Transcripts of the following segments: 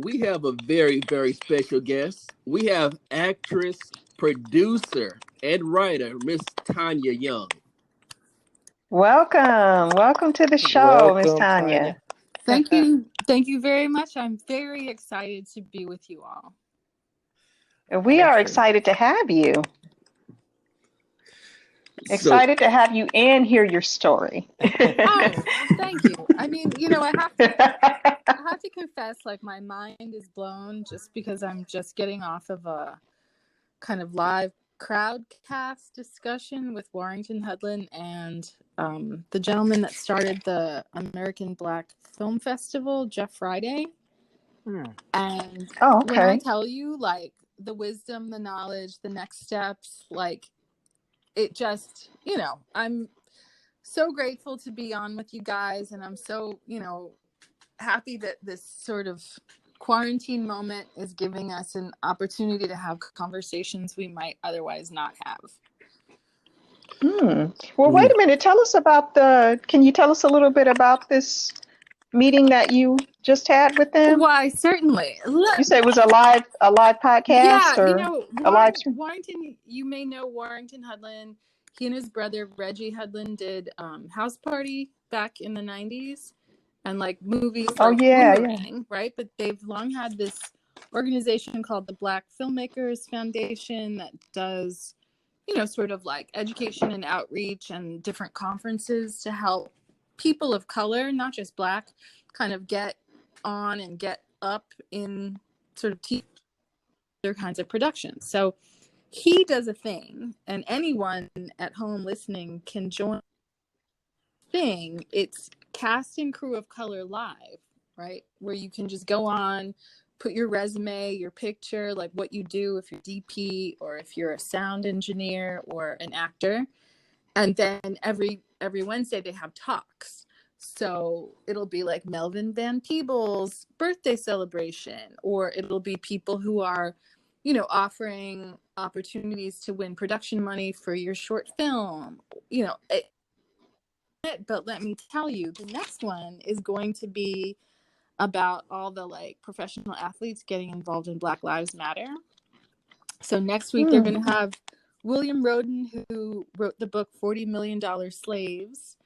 We have a very, very special guest. We have actress, producer, and writer, Miss Tanya Young. Welcome. Welcome to the show, Miss Welcome, Tanya. Tanya. Thank you. Thank you very much. I'm very excited to be with you all. We are Awesome. excited to have you. So, Excited to have you and hear your story. Oh, thank you. I mean, I have to confess, like my mind is blown just because I'm just getting off of a kind of live crowdcast discussion with Warrington Hudlin and the gentleman that started the American Black Film Festival, Jeff Friday. And Oh, when I okay. tell you, like, the wisdom, the knowledge, the next steps, like, it just, I'm so grateful to be on with you guys. And I'm so, happy that this sort of quarantine moment is giving us an opportunity to have conversations we might otherwise not have. Well, wait a minute. Can you tell us a little bit about this meeting that you just had with them? Why, certainly. You said it was a live podcast Yeah, or a live stream? Warrington, you may know Warrington Hudlin. He and his brother Reggie Hudlin did House Party back in the 90s and like movies like Boomerang, right? But they've long had this organization called the Black Filmmakers Foundation that does, sort of like education and outreach and different conferences to help people of color, not just Black, kind of get on and get up in sort of other kinds of productions. So he does a thing, and anyone at home listening can join the thing. It's Cast and Crew of Color Live, right? Where you can just go on, put your resume, your picture, like what you do if you're DP or if you're a sound engineer or an actor. And then every Wednesday they have talks. So it'll be like Melvin Van Peebles' birthday celebration, or it'll be people who are, offering opportunities to win production money for your short film, but let me tell you, the next one is going to be about all the like professional athletes getting involved in Black Lives Matter. So next week they're going to have William Roden, who wrote the book $40 Million Slaves.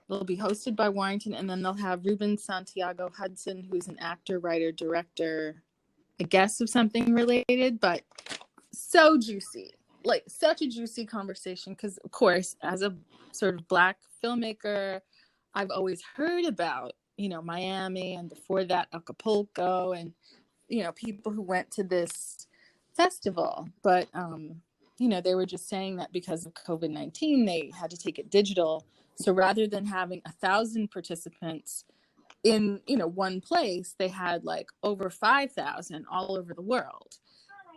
It'll be hosted by Warrington, and then they'll have Ruben Santiago Hudson, who's an actor, writer, director, I guess of something related, but so juicy, like such a juicy conversation. Because of course, as a sort of Black filmmaker, I've always heard about, Miami, and before that Acapulco, and, people who went to this festival, but, they were just saying that because of COVID-19, they had to take it digital. So rather than having 1,000 participants in, one place, they had like over 5,000 all over the world.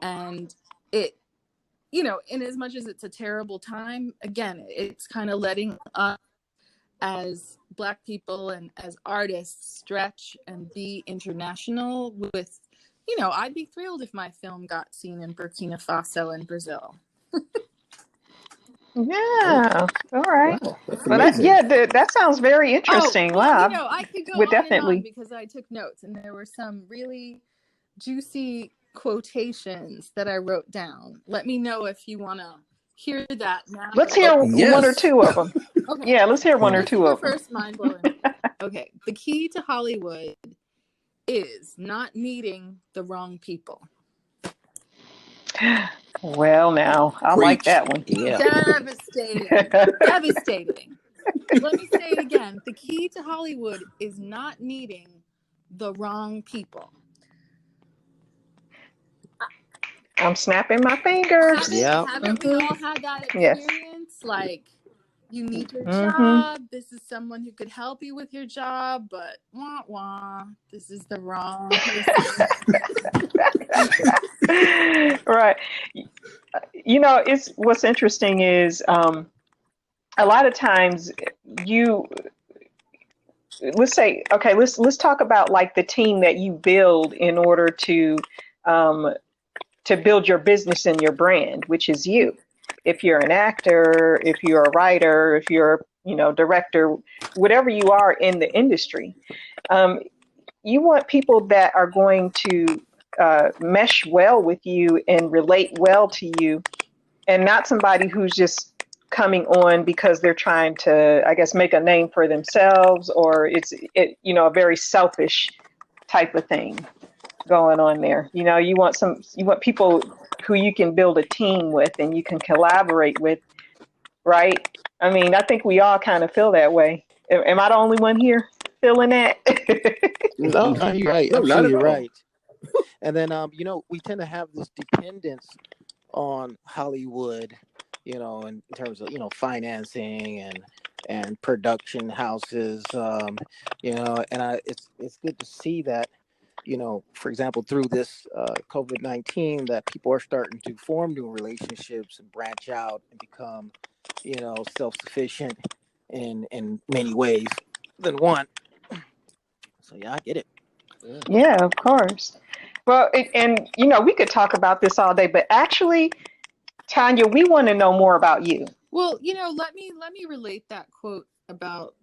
And it, in as much as it's a terrible time, again, it's kind of letting us as Black people and as artists stretch and be international with, I'd be thrilled if my film got seen in Burkina Faso and Brazil. Yeah. All right. wow, that's Well, amazing. that sounds very interesting. Well, Wow. I could go Would on and on definitely. because I took notes, and there were some really juicy quotations that I wrote down. Let me know if you want to hear that now. Let's hear one or Yes. two of them. Okay. Yeah, let's hear one or This two is of the them. first mind-blowing. Okay. The key to Hollywood is not meeting the wrong people. Well, now, I like Preach. that one. Yeah. Devastating. Devastating. Let me say it again. The key to Hollywood is not meeting the wrong people. I'm snapping my fingers. Haven't we all had that Yes. experience? Like, you need your Mhm. job. This is someone who could help you with your job, but wah wah, this is the wrong person. Right. It's what's interesting is a lot of times let's talk about like the team that you build in order to build your business and your brand, which is you. If you're an actor, if you're a writer, if you're director, whatever you are in the industry, you want people that are going to mesh well with you and relate well to you, and not somebody who's just coming on because they're trying to, I guess, make a name for themselves, or a very selfish type of thing going on there. You want people who you can build a team with and you can collaborate with, right? I mean, I think we all kind of feel that way. Am I the only one here feeling that? No, no, you're right. No, not at Absolutely all. right. And then, we tend to have this dependence on Hollywood, in terms of, financing and production houses, it's good to see that, for example, through this COVID-19, that people are starting to form new relationships and branch out and become, self-sufficient in many ways than one. So yeah, I get it. Yeah, of course. Well, we could talk about this all day, but actually, Tanya, we want to know more about you. Well, let me relate that quote about,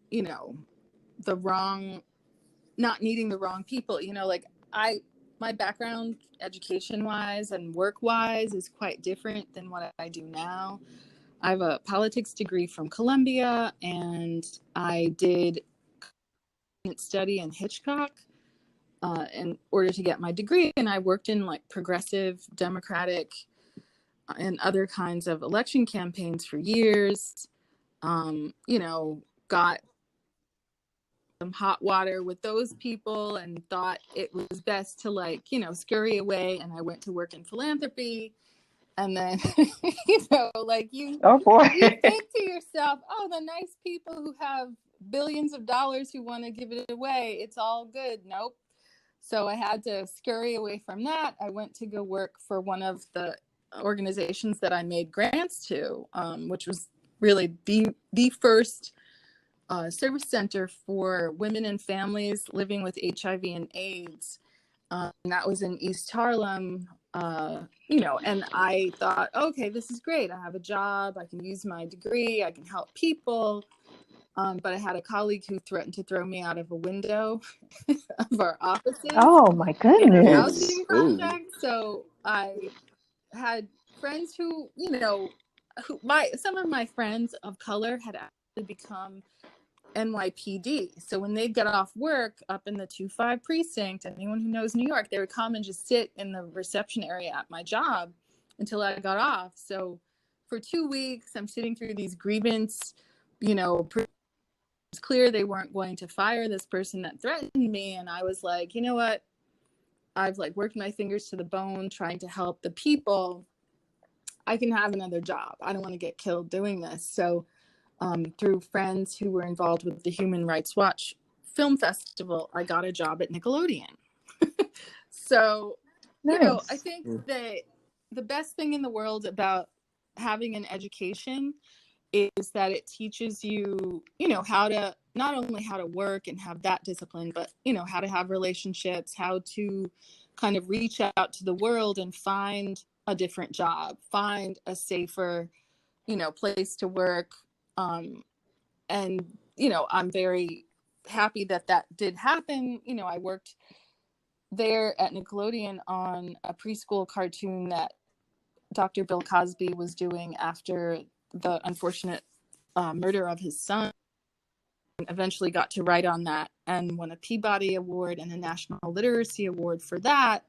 not needing the wrong people. My background education wise and work wise is quite different than what I do now. I have a politics degree from Columbia, and I did study in Hitchcock in order to get my degree. And I worked in like progressive, democratic, and other kinds of election campaigns for years. Got some hot water with those people and thought it was best to scurry away. And I went to work in philanthropy. And then, Oh boy. you think to yourself, oh, the nice people who have billions of dollars who want to give it away, it's all good. Nope. So I had to scurry away from that. I went to go work for one of the organizations that I made grants to, which was really the first service center for women and families living with HIV and AIDS. And that was in East Harlem, and I thought, okay, this is great. I have a job. I can use my degree. I can help people. But I had a colleague who threatened to throw me out of a window of our offices Oh my in a goodness. housing project. So I had friends who, some of my friends of color had actually become NYPD. So when they'd get off work up in the 2-5 precinct, anyone who knows New York, they would come and just sit in the reception area at my job until I got off. So for 2 weeks, I'm sitting through these grievance, it's clear they weren't going to fire this person that threatened me. And I was like, you know what? I've worked my fingers to the bone trying to help the people. I can have another job. I don't want to get killed doing this. So through friends who were involved with the Human Rights Watch Film Festival, I got a job at Nickelodeon. So, Nice. I think that the best thing in the world about having an education is that it teaches you, how to not only how to work and have that discipline, but, how to have relationships, how to kind of reach out to the world and find a different job, find a safer, place to work. And, I'm very happy that did happen. I worked there at Nickelodeon on a preschool cartoon that Dr. Bill Cosby was doing after the unfortunate murder of his son. Eventually got to write on that and won a Peabody Award and a National Literacy Award for that.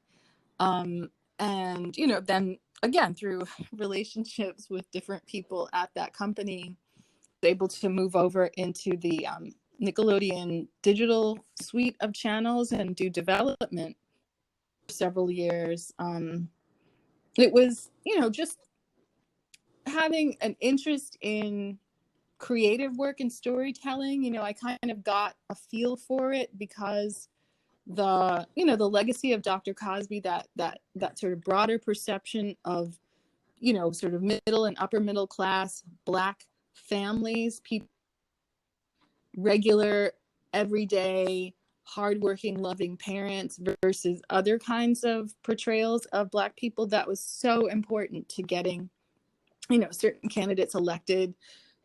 And, then again, through relationships with different people at that company, was able to move over into the Nickelodeon digital suite of channels and do development for several years. It was, just having an interest in creative work and storytelling. I kind of got a feel for it because the legacy of Dr. Cosby, that sort of broader perception of, sort of middle and upper middle class Black families, people, regular, everyday, hardworking, loving parents versus other kinds of portrayals of Black people. That was so important to getting, certain candidates elected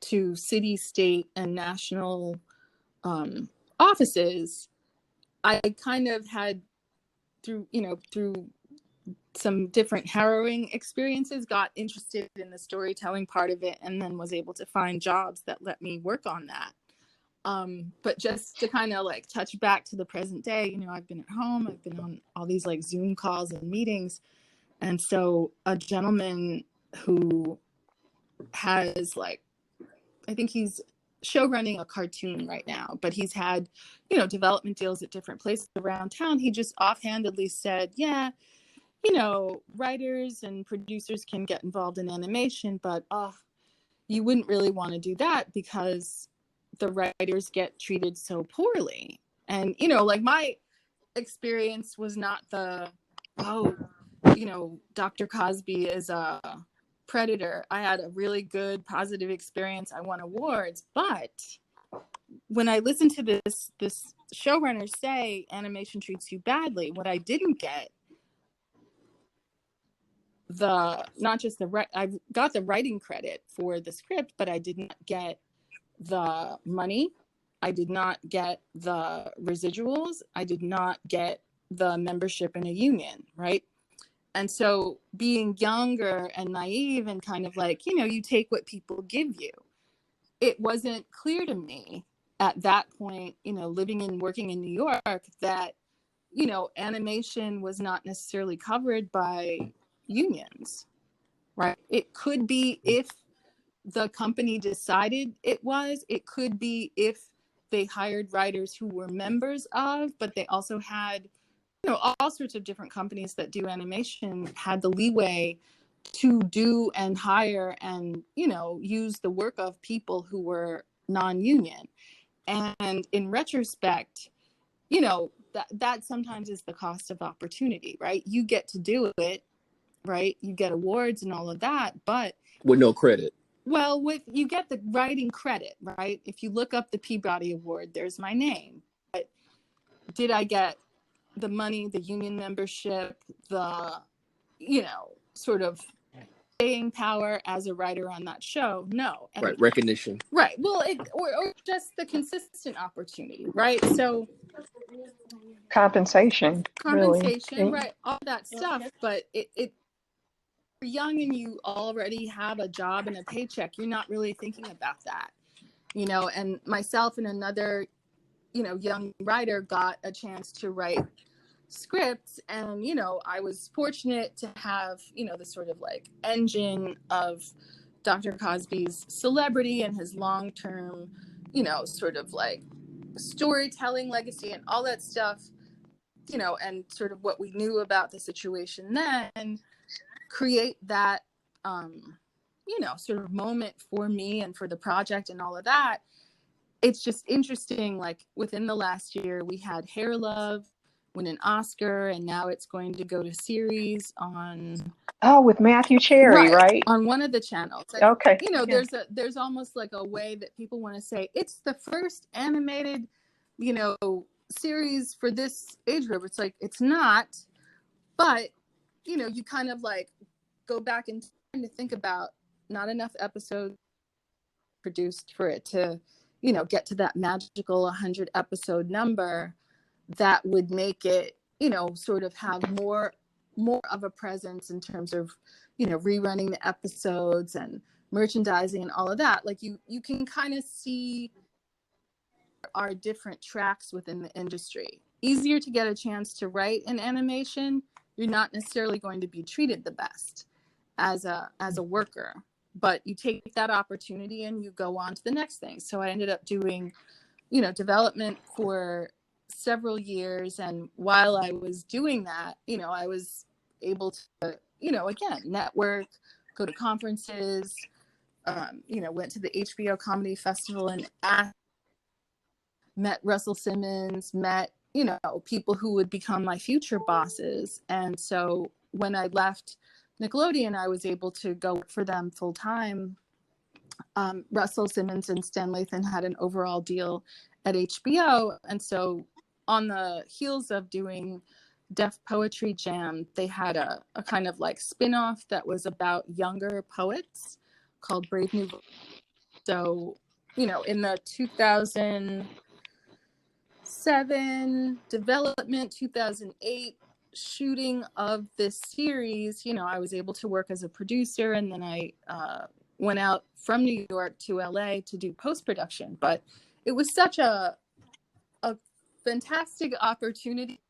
to city, state, and national offices. I kind of had through some different harrowing experiences, got interested in the storytelling part of it, and then was able to find jobs that let me work on that. But just to kind of like touch back to the present day, I've been at home, I've been on all these like Zoom calls and meetings. And so a gentleman who has like, I think he's show running a cartoon right now, but he's had, development deals at different places around town. He just offhandedly said, yeah, writers and producers can get involved in animation, but you wouldn't really want to do that because the writers get treated so poorly. And, like my experience was not the, Dr. Cosby is a predator. I had a really good, positive experience. I won awards. But when I listened to this showrunner say animation treats you badly, what I didn't get, I got the writing credit for the script, but I did not get the money. I did not get the residuals. I did not get the membership in a union, right? And so being younger and naive and kind of like, you take what people give you. It wasn't clear to me at that point, living and working in New York, that, animation was not necessarily covered by unions, right? It could be if the company decided it could be if they hired writers who were members of, but they also had, all sorts of different companies that do animation had the leeway to do and hire and, use the work of people who were non-union. And in retrospect, that sometimes is the cost of opportunity, right? You get to do it, right? You get awards and all of that, but with no credit. Well, you get the writing credit, right? If you look up the Peabody Award, there's my name. But did I get the money, the union membership, the, sort of staying power as a writer on that show? No. And, right, recognition. Right. Well, or just the consistent opportunity, right? So compensation, really. Right? All that stuff, but it you're young and you already have a job and a paycheck, you're not really thinking about that, and myself and another, young writer got a chance to write scripts, and, I was fortunate to have, the sort of like engine of Dr. Cosby's celebrity and his long-term, sort of like storytelling legacy and all that stuff, and sort of what we knew about the situation then, create that sort of moment for me and for the project and all of that. It's just interesting, like within the last year we had Hair Love win an Oscar, and now it's going to go to series on with Matthew Cherry, right? on one of the channels. Okay. There's almost like a way that people want to say it's the first animated series for this age group. It's like, it's not, but you kind of like go back and trying to think about not enough episodes produced for it to, get to that magical 100 episode number that would make it, sort of have more of a presence in terms of, rerunning the episodes and merchandising and all of that. Like you can kind of see our different tracks within the industry. Easier to get a chance to write in animation. You're not necessarily going to be treated the best as a worker, but you take that opportunity and you go on to the next thing. So I ended up doing, development for several years. And while I was doing that, I was able to, again, network, go to conferences, went to the HBO Comedy Festival and met Russell Simmons, met, people who would become my future bosses. And so when I left Nickelodeon, I was able to go work for them full time. Russell Simmons and Stan Lathan had an overall deal at HBO. And so on the heels of doing Def Poetry Jam, they had a kind of like spin-off that was about younger poets called Brave New. So, in the 2007, development 2008, shooting of this series. You know, I was able to work as a producer, and then I went out from New York to LA to do post-production. But it was such a fantastic opportunity,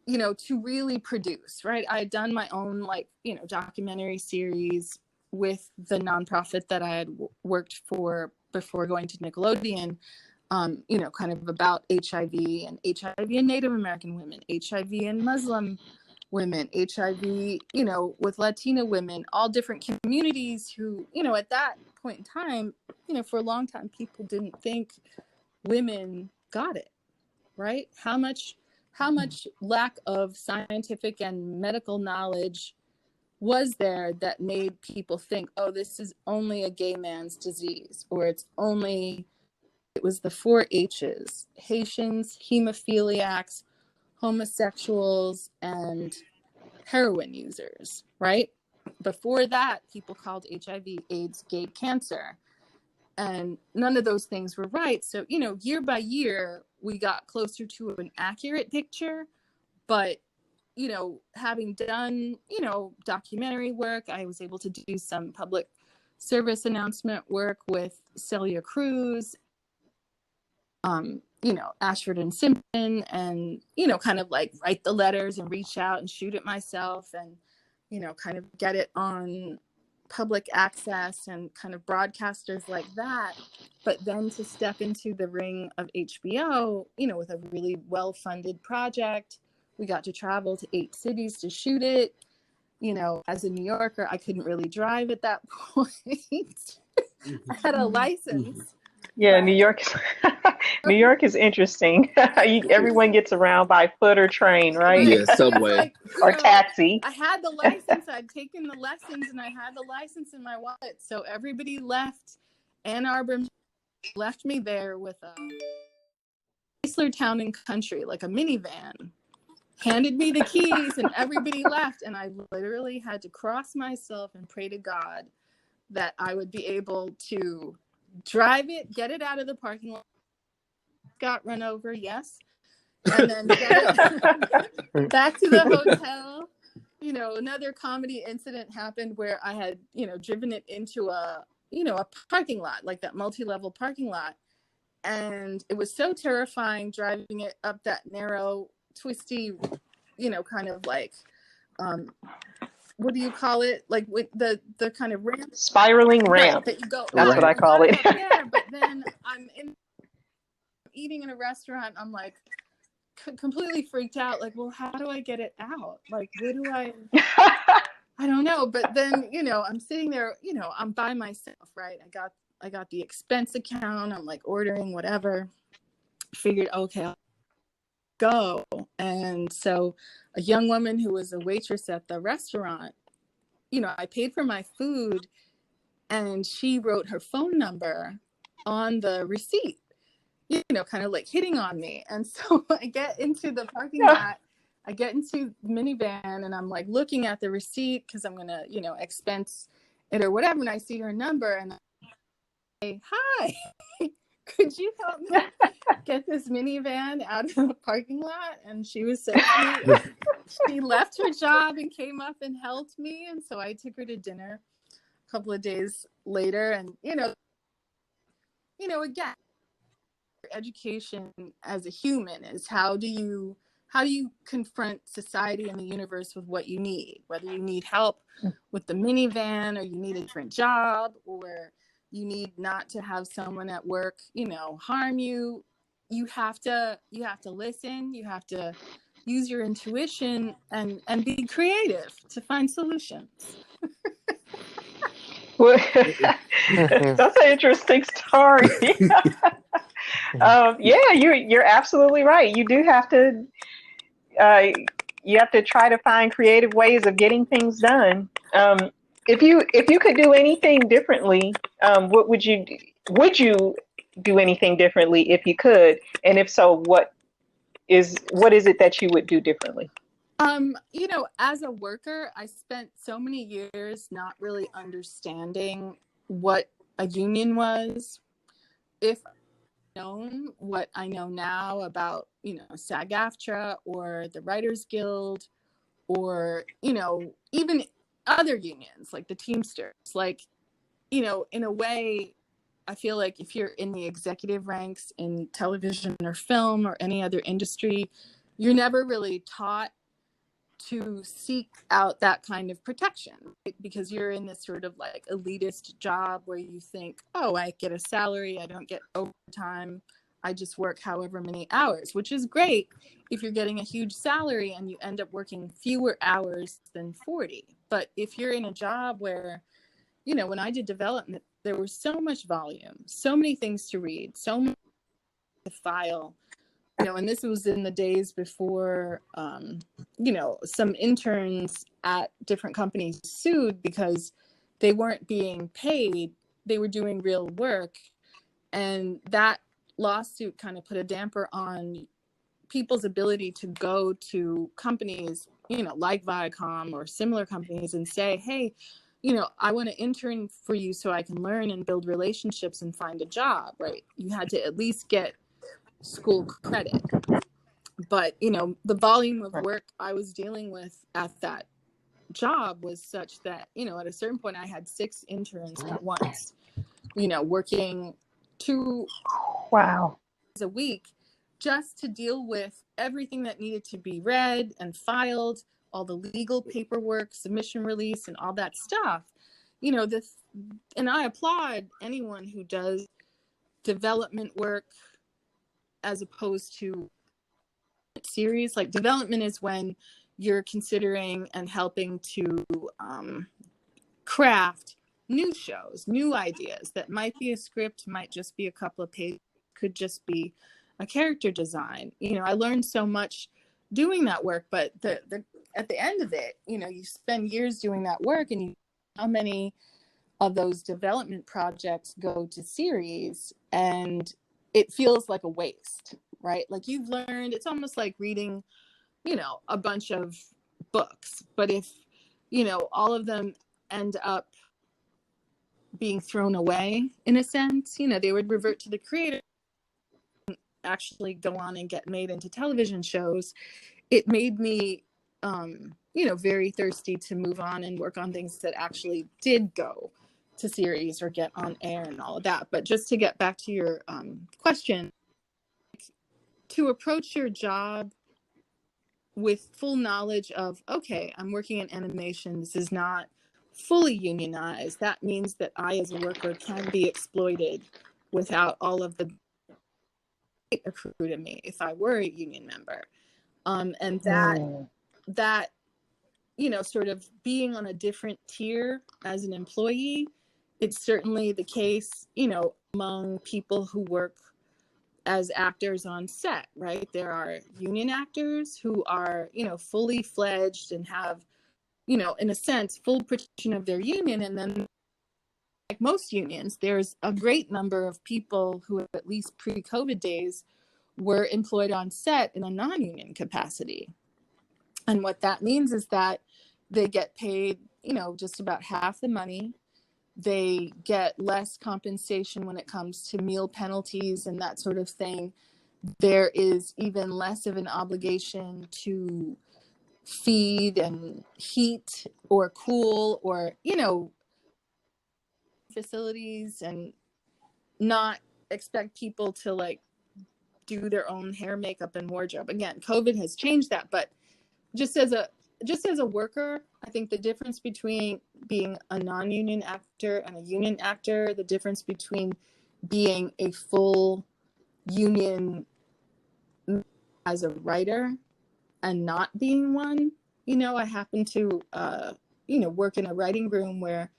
you know, to really produce, right? I had done my own, like, you know, documentary series with the nonprofit that I had worked for before going to Nickelodeon, you know, kind of about HIV and Native American women, HIV and Muslim women, HIV, you know, with Latina women, all different communities who, you know, at that point in time, you know, for a long time, people didn't think women got it, right? How much lack of scientific and medical knowledge was there that made people think, oh, this is only a gay man's disease, or it was the 4 H's: Haitians, hemophiliacs, homosexuals, and heroin users, right? Before that, people called HIV, AIDS, gay cancer. And none of those things were right. So, you know, year by year, we got closer to an accurate picture. But, you know, having done, you know, documentary work, I was able to do some public service announcement work with Celia Cruz, you know, Ashford and Simpson, and, you know, kind of like write the letters and reach out and shoot it myself, and, you know, kind of get it on public access and kind of broadcasters like that. But then to step into the ring of HBO, you know, with a really well-funded project, we got to travel to 8 cities to shoot it. You know, as a New Yorker, I couldn't really drive at that point. I had a license. Yeah, New York. New York is interesting. Everyone gets around by foot or train, right? Yeah, subway. Like, or know, taxi. I had the license. I'd taken the lessons, and I had the license in my wallet. So everybody left Ann Arbor, left me there with a Chrysler Town and Country, like a minivan, handed me the keys, and everybody left. And I literally had to cross myself and pray to God that I would be able to drive it, get it out of the parking lot, got run over, yes, and then get it back to the hotel. You know, another comedy incident happened where I had, you know, driven it into a, you know, a parking lot, like that multi-level parking lot. And it was so terrifying driving it up that narrow, twisty, you know, kind of like, what do you call it? Like with the kind of ramp, spiraling ramp. That you go. That's what I call it. Yeah, but then I'm eating in a restaurant. I'm like completely freaked out. Like, well, how do I get it out? Like, what do I don't know. But then, you know, I'm sitting there, you know, I'm by myself, right? I got the expense account. I'm like ordering whatever. Figured, okay, I'll go. And so a young woman who was a waitress at the restaurant, you know, I paid for my food, and she wrote her phone number on the receipt, you know, kind of like hitting on me. And so I get into the parking lot, I get into the minivan, and I'm like looking at the receipt because I'm going to, you know, expense it or whatever. And I see her number, and I say, hi, could you help me get this minivan out of the parking lot? And she was so sweet. She left her job and came up and helped me. And so I took her to dinner a couple of days later. And, you know, again, education as a human is how do you confront society and the universe with what you need, whether you need help with the minivan, or you need a different job, or you need not to have someone at work, you know, harm you. You have to listen. You have to use your intuition and be creative to find solutions. Well, that's an interesting story. Yeah, you're absolutely right. You do have to. You have to try to find creative ways of getting things done. If you could do anything differently, what would you do? Would you do anything differently if you could? And if so, what is it that you would do differently? You know, as a worker, I spent so many years not really understanding what a union was. If known what I know now about, SAG-AFTRA or the Writers Guild, or, even other unions like the Teamsters, like, in a way, I feel like if you're in the executive ranks in television or film or any other industry, you're never really taught to seek out that kind of protection, right? Because you're in this sort of like elitist job where you think, oh, I get a salary, I don't get overtime, I just work however many hours, which is great if you're getting a huge salary and you end up working fewer hours than 40. But if you're in a job where, when I did development, there was so much volume, so many things to read, so much to file, and this was in the days before, some interns at different companies sued because they weren't being paid. They were doing real work. And that lawsuit kind of put a damper on people's ability to go to companies, like Viacom or similar companies and say, hey, I want to intern for you so I can learn and build relationships and find a job, right? You had to at least get school credit. But, the volume of work I was dealing with at that job was such that, at a certain point I had 6 interns at once, working 2 Wow. a week just to deal with everything that needed to be read and filed, all the legal paperwork, submission release, and all that stuff. And I applaud anyone who does development work as opposed to series. Like, development is when you're considering and helping to craft new shows, new ideas that might be a script, might just be a couple of pages, could just be a character design. I learned so much doing that work, but the at the end of it, you spend years doing that work, and how many of those development projects go to series, and it feels like a waste, right? Like, you've learned, it's almost like reading, a bunch of books, but if, all of them end up being thrown away in a sense, they would revert to the creator, actually go on and get made into television shows. It made me, very thirsty to move on and work on things that actually did go to series or get on air and all of that. But just to get back to your question, to approach your job with full knowledge of, okay, I'm working in animation, this is not fully unionized. That means that I, as a worker, can be exploited without all of the accrue to me if I were a union member. And that, sort of being on a different tier as an employee, it's certainly the case, among people who work as actors on set, right? There are union actors who are, fully fledged and have, in a sense, full protection of their union. And then, like most unions, there's a great number of people who, at least pre-COVID days, were employed on set in a non-union capacity. And what that means is that they get paid, just about half the money. They get less compensation when it comes to meal penalties and that sort of thing. There is even less of an obligation to feed and heat or cool or, facilities, and not expect people to like do their own hair, makeup, and wardrobe. Again, COVID has changed that, but just as a worker, I think the difference between being a non-union actor and a union actor, the difference between being a full union as a writer and not being one, I happen to, work in a writing room where,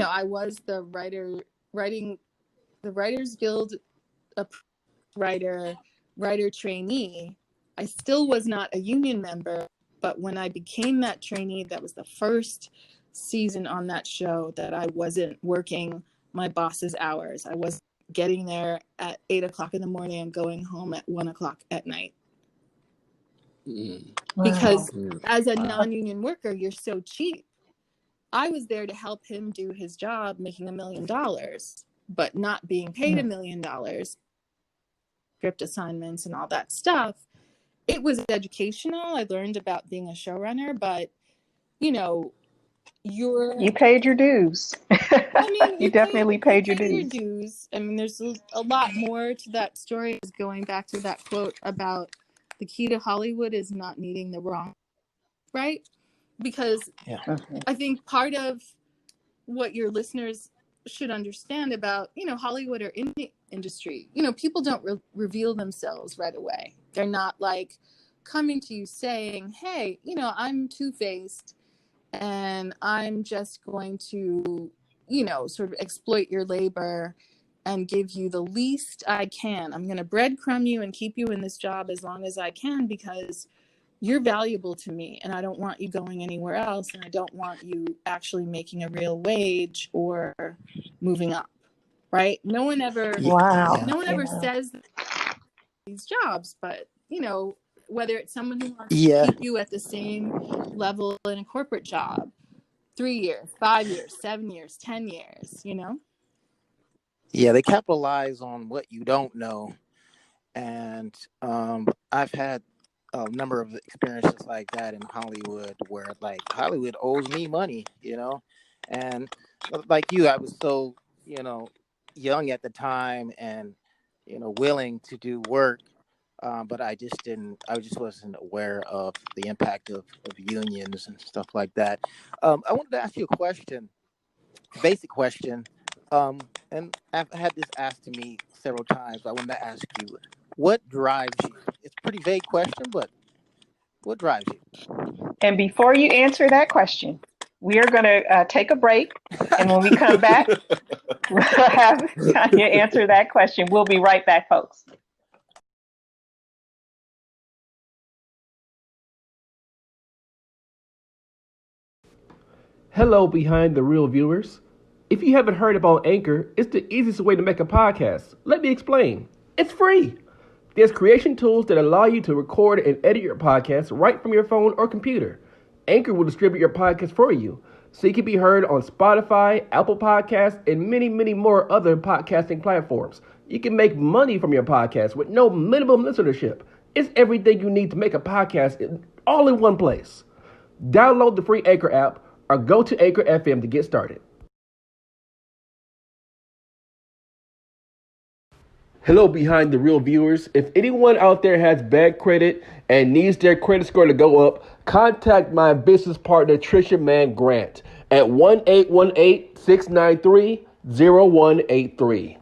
I was the Writers Guild writer trainee. I still was not a union member, but when I became that trainee, that was the first season on that show that I wasn't working my boss's hours. I was getting there at 8:00 in the morning and going home at 1:00 at night. Because as a non-union worker, you're so cheap. I was there to help him do his job, making $1 million, but not being paid $1 million. script assignments and all that stuff. It was educational. I learned about being a showrunner, but You paid your dues. I mean, You definitely you paid your pay your dues. dues. I mean, there's a lot more to that story. Is going back to that quote about the key to Hollywood is not needing the wrong, right? Because I think part of what your listeners should understand about, Hollywood or indie industry, people don't reveal themselves right away. They're not like coming to you saying, hey, I'm two-faced and I'm just going to, sort of exploit your labor and give you the least I can. I'm going to breadcrumb you and keep you in this job as long as I can because you're valuable to me and I don't want you going anywhere else, and I don't want you actually making a real wage or moving up, right? No one ever says these jobs, but whether it's someone who wants to keep you at the same level in a corporate job, 3 years, 5 years, 7 years, 10 years, Yeah, they capitalize on what you don't know. And I've had a number of experiences like that in Hollywood where like Hollywood owes me money, and like you, I was so, young at the time and, willing to do work. But I just wasn't aware of the impact of unions and stuff like that. I wanted to ask you a question, basic question. And I've had this asked to me several times. But I wanted to ask you, what drives you? It's a pretty vague question, but what drives you? And before you answer that question, we are going to take a break. And when we come back, we'll have Tanya answer that question. We'll be right back, folks. Hello, Behind the Real viewers. If you haven't heard about Anchor, it's the easiest way to make a podcast. Let me explain. It's free. There's creation tools that allow you to record and edit your podcast right from your phone or computer. Anchor will distribute your podcast for you, so you can be heard on Spotify, Apple Podcasts, and many, many more other podcasting platforms. You can make money from your podcast with no minimum listenership. It's everything you need to make a podcast all in one place. Download the free Anchor app or go to Anchor FM to get started. Hello, Behind the Real viewers. If anyone out there has bad credit and needs their credit score to go up, contact my business partner, Trisha Mann Grant, at 1-818-693-0183.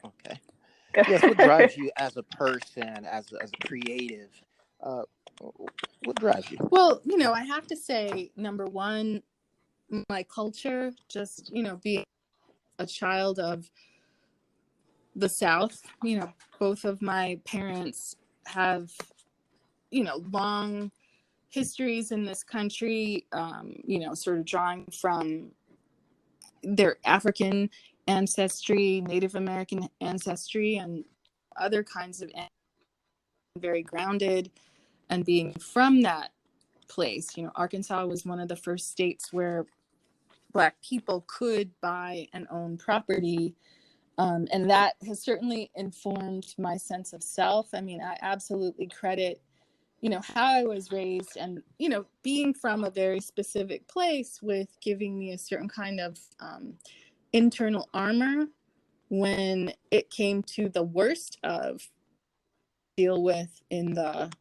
Okay. Yes, what drives you as a person, as a creative? What drives you? Well, I have to say, number one, my culture, just, being a child of the South, both of my parents have, long histories in this country, sort of drawing from their African ancestry, Native American ancestry, and other kinds of very grounded, and being from that place. Arkansas was one of the first states where Black people could buy and own property. And that has certainly informed my sense of self. I mean, I absolutely credit, how I was raised and, being from a very specific place with giving me a certain kind of internal armor when it came to the worst of deal with in the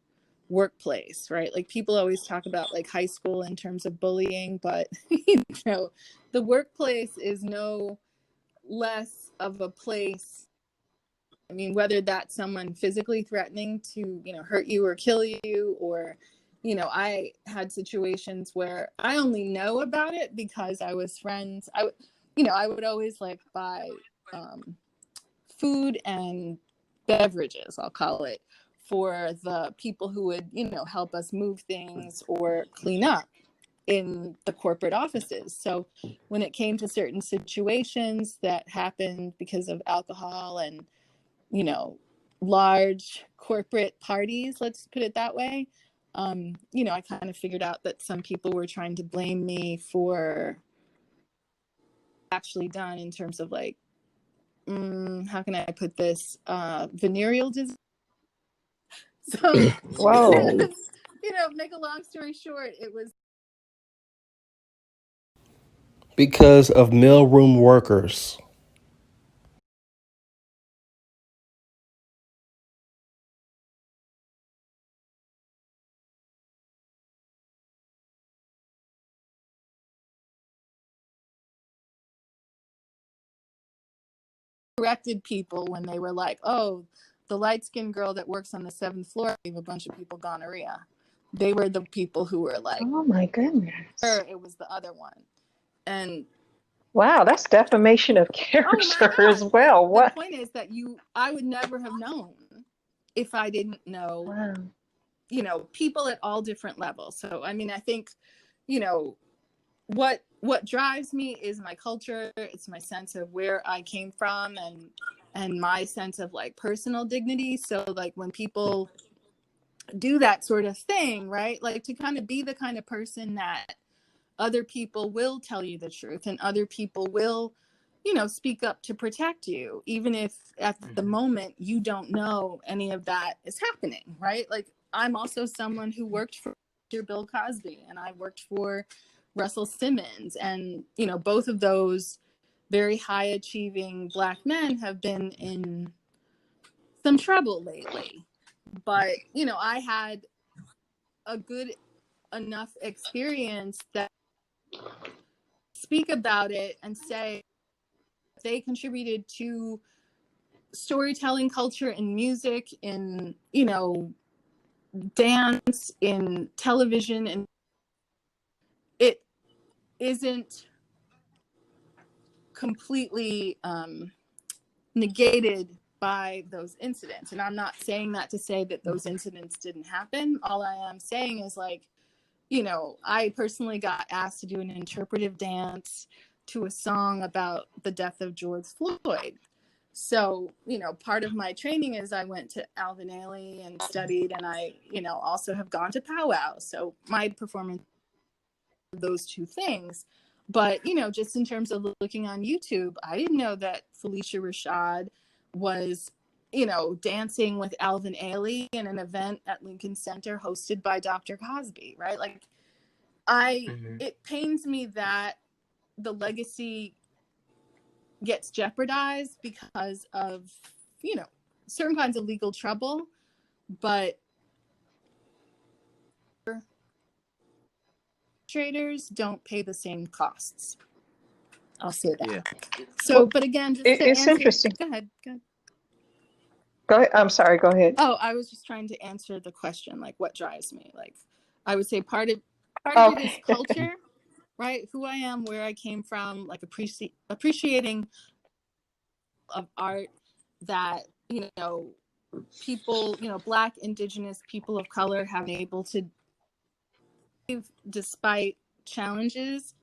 workplace, right? Like people always talk about like high school in terms of bullying, but the workplace is no less of a place. I mean, whether that's someone physically threatening to, hurt you or kill you, or, I had situations where I only know about it because I was friends. I would always like buy food and beverages, I'll call it, for the people who would, help us move things or clean up in the corporate offices. So when it came to certain situations that happened because of alcohol and, large corporate parties, let's put it that way, you know, I kind of figured out that some people were trying to blame me for actually done in terms of like, how can I put this, venereal disease. So, Whoa. you know, make a long story short, it was Because of mailroom workers. corrected people when they were like, oh, the light-skinned girl that works on the 7th floor gave a bunch of people gonorrhea. They were the people who were like, Oh my goodness. it was the other one. And Wow, that's defamation of oh my character God. as well. The What? point is that I would never have known if I didn't know, Wow. you know, people at all different levels. So, I mean, I think, you know, what drives me is my culture. It's my sense of where I came from and my sense of like personal dignity. So like when people do that sort of thing, right? Like to kind of be the kind of person that other people will tell you the truth and other people will, you know, speak up to protect you, even if at the moment you don't know any of that is happening, right? Like I'm also someone who worked for Bill Cosby and I worked for Russell Simmons. And, you know, both of those very high achieving Black men have been in some trouble lately. But, you know, I had a good enough experience that speak about it and say they contributed to storytelling culture in music, in, you know, dance, in television, and it isn't completely negated by those incidents. And I'm not saying that to say that those incidents didn't happen. All I am saying is like, you know, I personally got asked to do an interpretive dance to a song about the death of George Floyd. So, you know, part of my training is I went to Alvin Ailey and studied, and I, you know, also have gone to powwow. So my performance of those two things. But, you know, just in terms of looking on YouTube, I didn't know that Felicia Rashad was, you know, dancing with Alvin Ailey in an event at Lincoln Center hosted by Dr. Cosby, right? Like it pains me that the legacy gets jeopardized because of, you know, certain kinds of legal trouble, but traders don't pay the same costs. I'll say that. Yeah. So, Well, but again, just to it's answer, interesting. go ahead. Go ahead. I'm sorry. Go ahead. Oh, I was just trying to answer the question, like what drives me. Like I would say part of it is Okay. culture, right? Who I am, where I came from, like appreciating of art that, you know, people, you know, Black, Indigenous, people of color have been able to live despite challenges.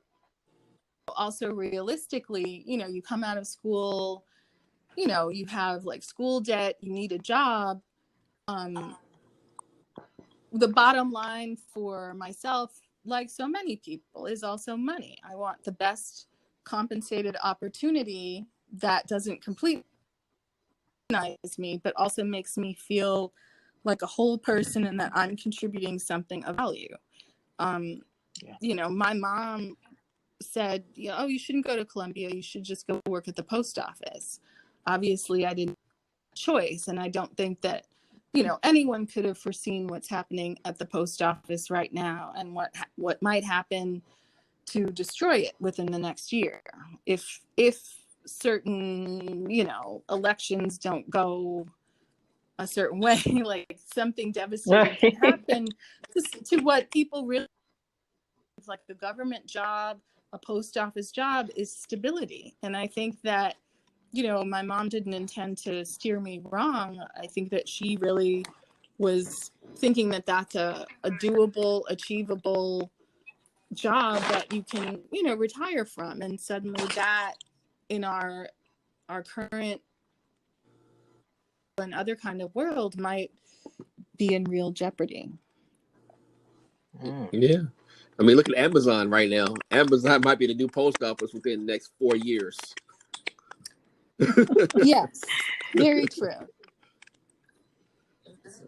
Also realistically, you know, you come out of school, you know, you have like school debt, you need a job. The bottom line for myself, like so many people, is also money. I want the best compensated opportunity that doesn't completely recognize me, but also makes me feel like a whole person and that I'm contributing something of value. You know, my mom said, oh, you shouldn't go to Columbia. You should just go work at the post office. Obviously, I didn't have a choice. And I don't think that, you know, anyone could have foreseen what's happening at the post office right now and what might happen to destroy it within the next year. If certain, you know, elections don't go a certain way, like something devastating can happen to what people really like. The government job, a post office job, is stability. And I think that, you know, my mom didn't intend to steer me wrong. I think that she really was thinking that that's a doable, achievable job that you can, you know, retire from. And suddenly that in our current and other kind of world might be in real jeopardy. Mm. Yeah. I mean, look at Amazon right now. Amazon might be the new post office within the next 4 years. Yes, very true.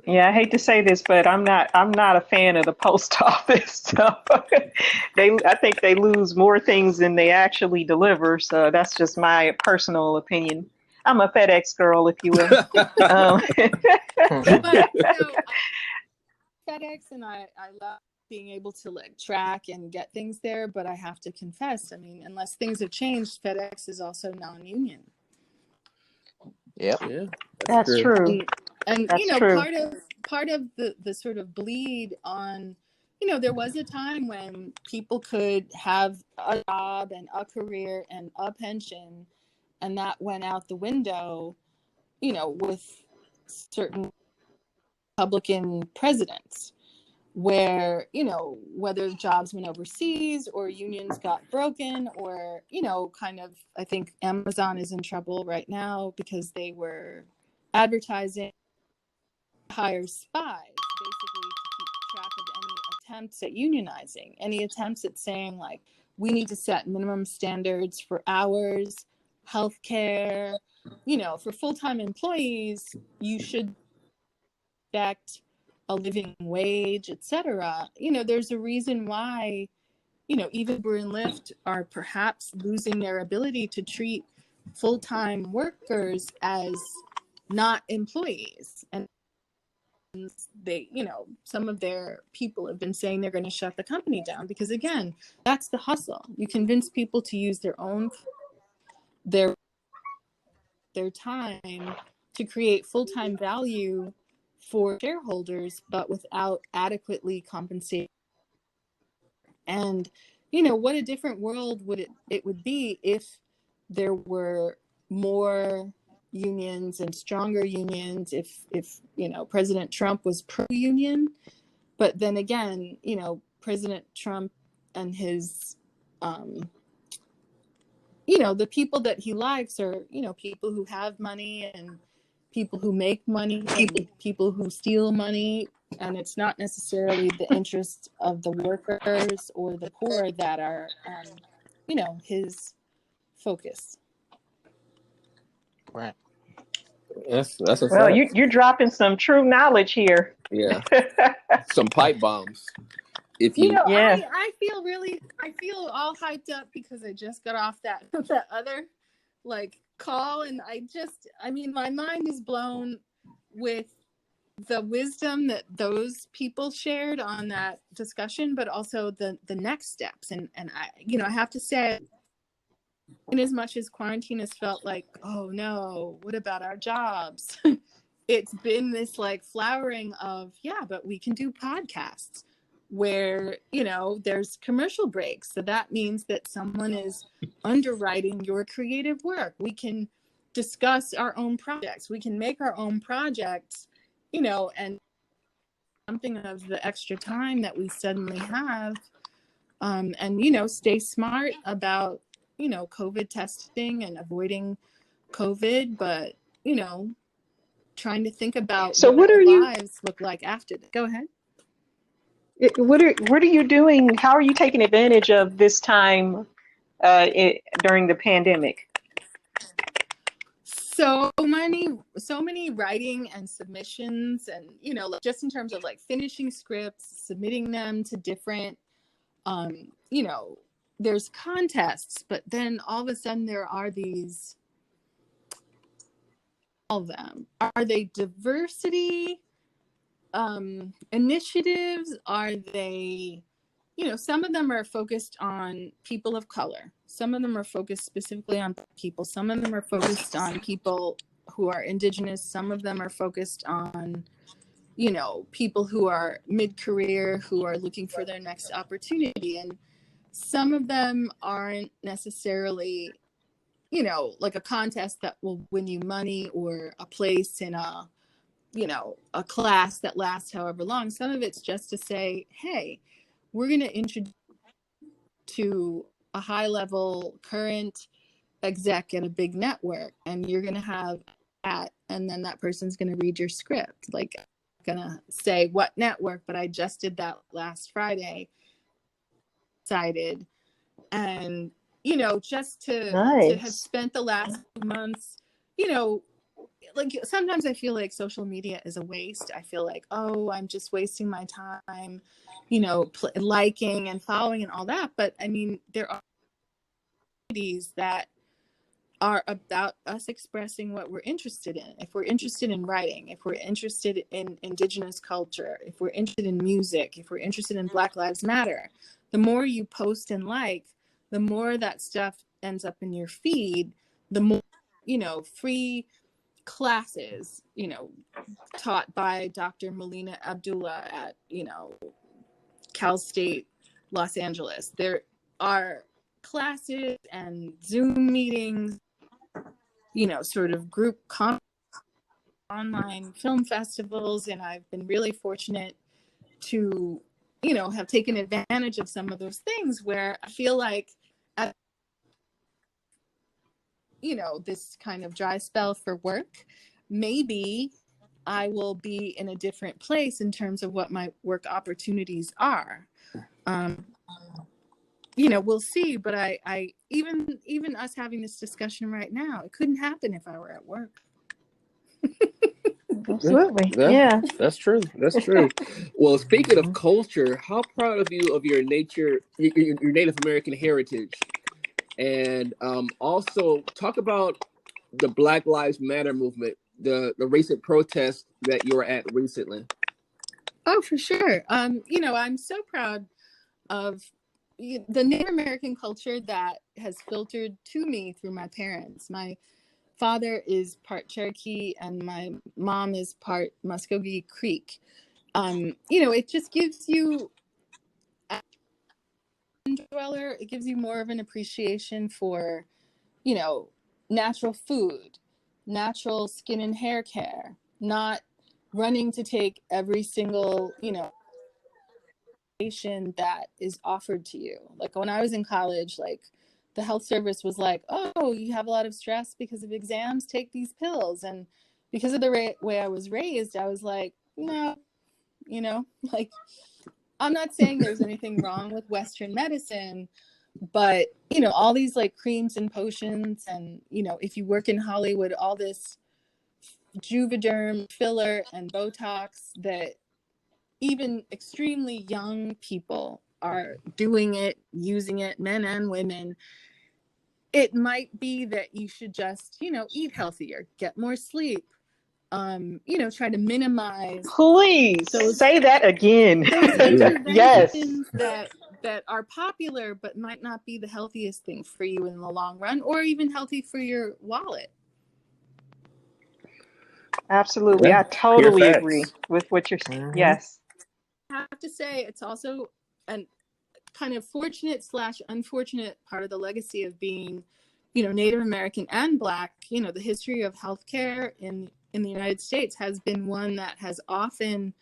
Yeah, I hate to say this, but I'm not a fan of the post office. So I think they lose more things than they actually deliver. So that's just my personal opinion. I'm a FedEx girl, if you will. Um, But FedEx, and I love being able to like track and get things there, but I have to confess, I mean, unless things have changed, FedEx is also non-union. Yep. Yeah, that's true. true. And That's true. part of the sort of bleed on, there was a time when people could have a job and a career and a pension, and that went out the window, with certain Republican presidents, where, whether jobs went overseas or unions got broken, or, kind of, I think Amazon is in trouble right now because they were advertising hire spies basically to keep track of any attempts at unionizing, any attempts at saying like, we need to set minimum standards for hours, healthcare, for full-time employees, you should expect a living wage, etc. There's a reason why, even Uber and Lyft are perhaps losing their ability to treat full-time workers as not employees. And they, some of their people have been saying they're going to shut the company down because, again, that's the hustle. You convince people to use their time to create full-time value for shareholders, but without adequately compensating. And what a different world would it would be if there were more unions and stronger unions, if President Trump was pro-union. But then again, President Trump and his the people that he likes are people who have money and people who make money and people who steal money, and it's not necessarily the interests of the workers or the poor that are his focus. Right. That's a Well, fact. you're dropping some true knowledge here. Yeah, some pipe bombs. If You you, know, Yeah. I feel all hyped up because I just got off that other like call, and I mean, my mind is blown with the wisdom that those people shared on that discussion, but also the next steps. And I have to say, in as much as quarantine has felt like, oh no, what about our jobs? It's been this like flowering of, yeah, but we can do podcasts where, there's commercial breaks. So that means that someone is underwriting your creative work. We can discuss our own projects. We can make our own projects, and something of the extra time that we suddenly have. And, stay smart about, COVID testing and avoiding COVID, but, trying to think about So what what our are you lives look like after this. Go ahead. what are you doing? How are you taking advantage of this time during the pandemic? So many writing and submissions, and like, just in terms of like finishing scripts, submitting them to different there's contests, but then all of a sudden there are these, all of them, are they diversity initiatives? Are they, some of them are focused on people of color, some of them are focused specifically on people, some of them are focused on people who are indigenous, some of them are focused on people who are mid-career, who are looking for their next opportunity. And some of them aren't necessarily like a contest that will win you money or a place in a class that lasts however long. Some of it's just to say, hey, we're going to introduce to a high level current exec at a big network, and you're going to have that, and then that person's going to read your script. Like, gonna say what network, but I just did that last Friday. Excited. And, you know, just to have spent the last months, you know, like sometimes I feel like social media is a waste. I feel like, oh, I'm just wasting my time, you know, liking and following and all that. But I mean, there are communities that are about us expressing what we're interested in. If we're interested in writing, if we're interested in Indigenous culture, if we're interested in music, if we're interested in Black Lives Matter, the more you post and like, the more that stuff ends up in your feed, the more, you know, free classes, you know, taught by Dr. Melina Abdullah at, you know, Cal State, Los Angeles. There are classes and Zoom meetings, you know, sort of group online film festivals. And I've been really fortunate to, you know, have taken advantage of some of those things where I feel like, you know, this kind of dry spell for work, maybe I will be in a different place in terms of what my work opportunities are. You know, we'll see. But I even us having this discussion right now, it couldn't happen if I were at work. Absolutely. Yeah. That's true. That's true. Well, speaking of culture, how proud of you of your your Native American heritage, and also talk about the Black Lives Matter movement, the recent protest that you were at recently. Oh, for sure. You know, I'm so proud of the Native American culture that has filtered to me through my parents. My father is part Cherokee and my mom is part Muskogee Creek. You know, it just gives you dweller, it gives you more of an appreciation for, you know, natural food, natural skin and hair care, not running to take every single, you know, that is offered to you. Like when I was in college, like the health service was like, oh, you have a lot of stress because of exams, take these pills. And because of the way I was raised, I was like, no, you know, like I'm not saying there's anything wrong with Western medicine, but, you know, all these like creams and potions and, you know, if you work in Hollywood, all this Juvederm filler and Botox that even extremely young people are doing it, using it, men and women. It might be that you should just, you know, eat healthier, get more sleep, you know, try to minimize. Please say that again. Those interventions Yes. that are popular but might not be the healthiest thing for you in the long run, or even healthy for your wallet. Absolutely. Yeah, I totally agree with what you're saying. Yes. I have to say, it's also a kind of fortunate / unfortunate part of the legacy of being, you know, Native American and Black. You know, the history of healthcare in the United States has been one that has often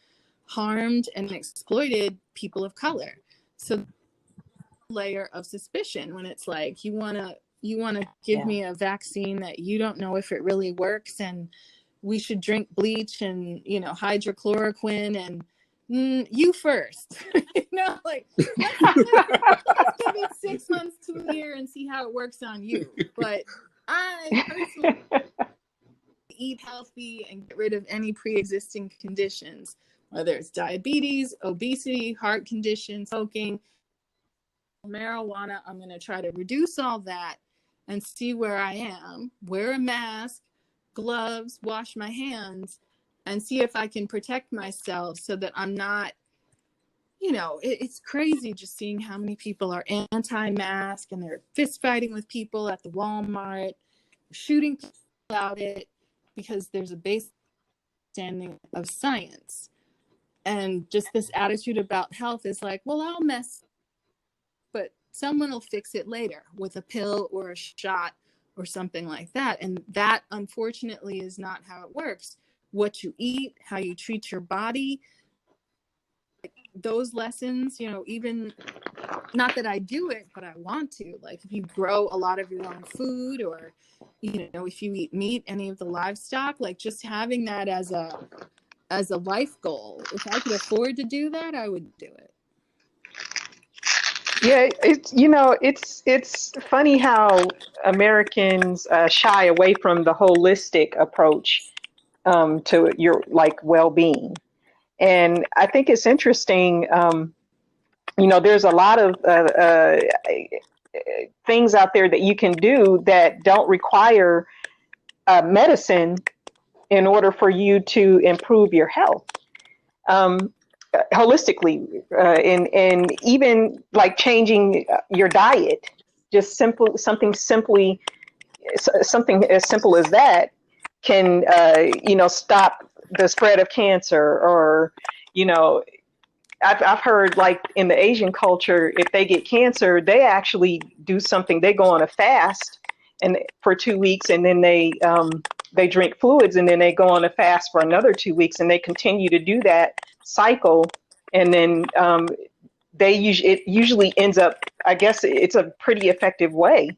harmed and exploited people of color. So layer of suspicion when it's like, you want to give me a vaccine that you don't know if it really works, and we should drink bleach and, you know, hydrochloroquine and you first. You know, like let's give it 6 months to a year and see how it works on you. But I personally eat healthy and get rid of any pre-existing conditions, whether it's diabetes, obesity, heart conditions, smoking, marijuana. I'm going to try to reduce all that and see where I am, wear a mask, gloves, wash my hands, and see if I can protect myself so that I'm not, you know, it's crazy just seeing how many people are anti-mask and they're fist fighting with people at the Walmart, shooting people about it because there's a basic understanding of science. And just this attitude about health is like, well, I'll mess, but someone will fix it later with a pill or a shot or something like that. And that, unfortunately, is not how it works. What you eat, how you treat your body, those lessons, you know, even not that I do it, but I want to. Like if you grow a lot of your own food, or, you know, if you eat meat, any of the livestock, like just having that as a as a life goal. If I could afford to do that, I would do it. Yeah, it's funny how Americans shy away from the holistic approach to your like well-being, and I think it's interesting. There's a lot of things out there that you can do that don't require medicine in order for you to improve your health. Holistically, and even like changing your diet, just something as simple as that can stop the spread of cancer. Or I've heard like in the Asian culture, if they get cancer, they actually do something. They go on a fast and for 2 weeks, and then they drink fluids, and then they go on a fast for another 2 weeks, and they continue to do that cycle. And then it usually ends up, I guess it's a pretty effective way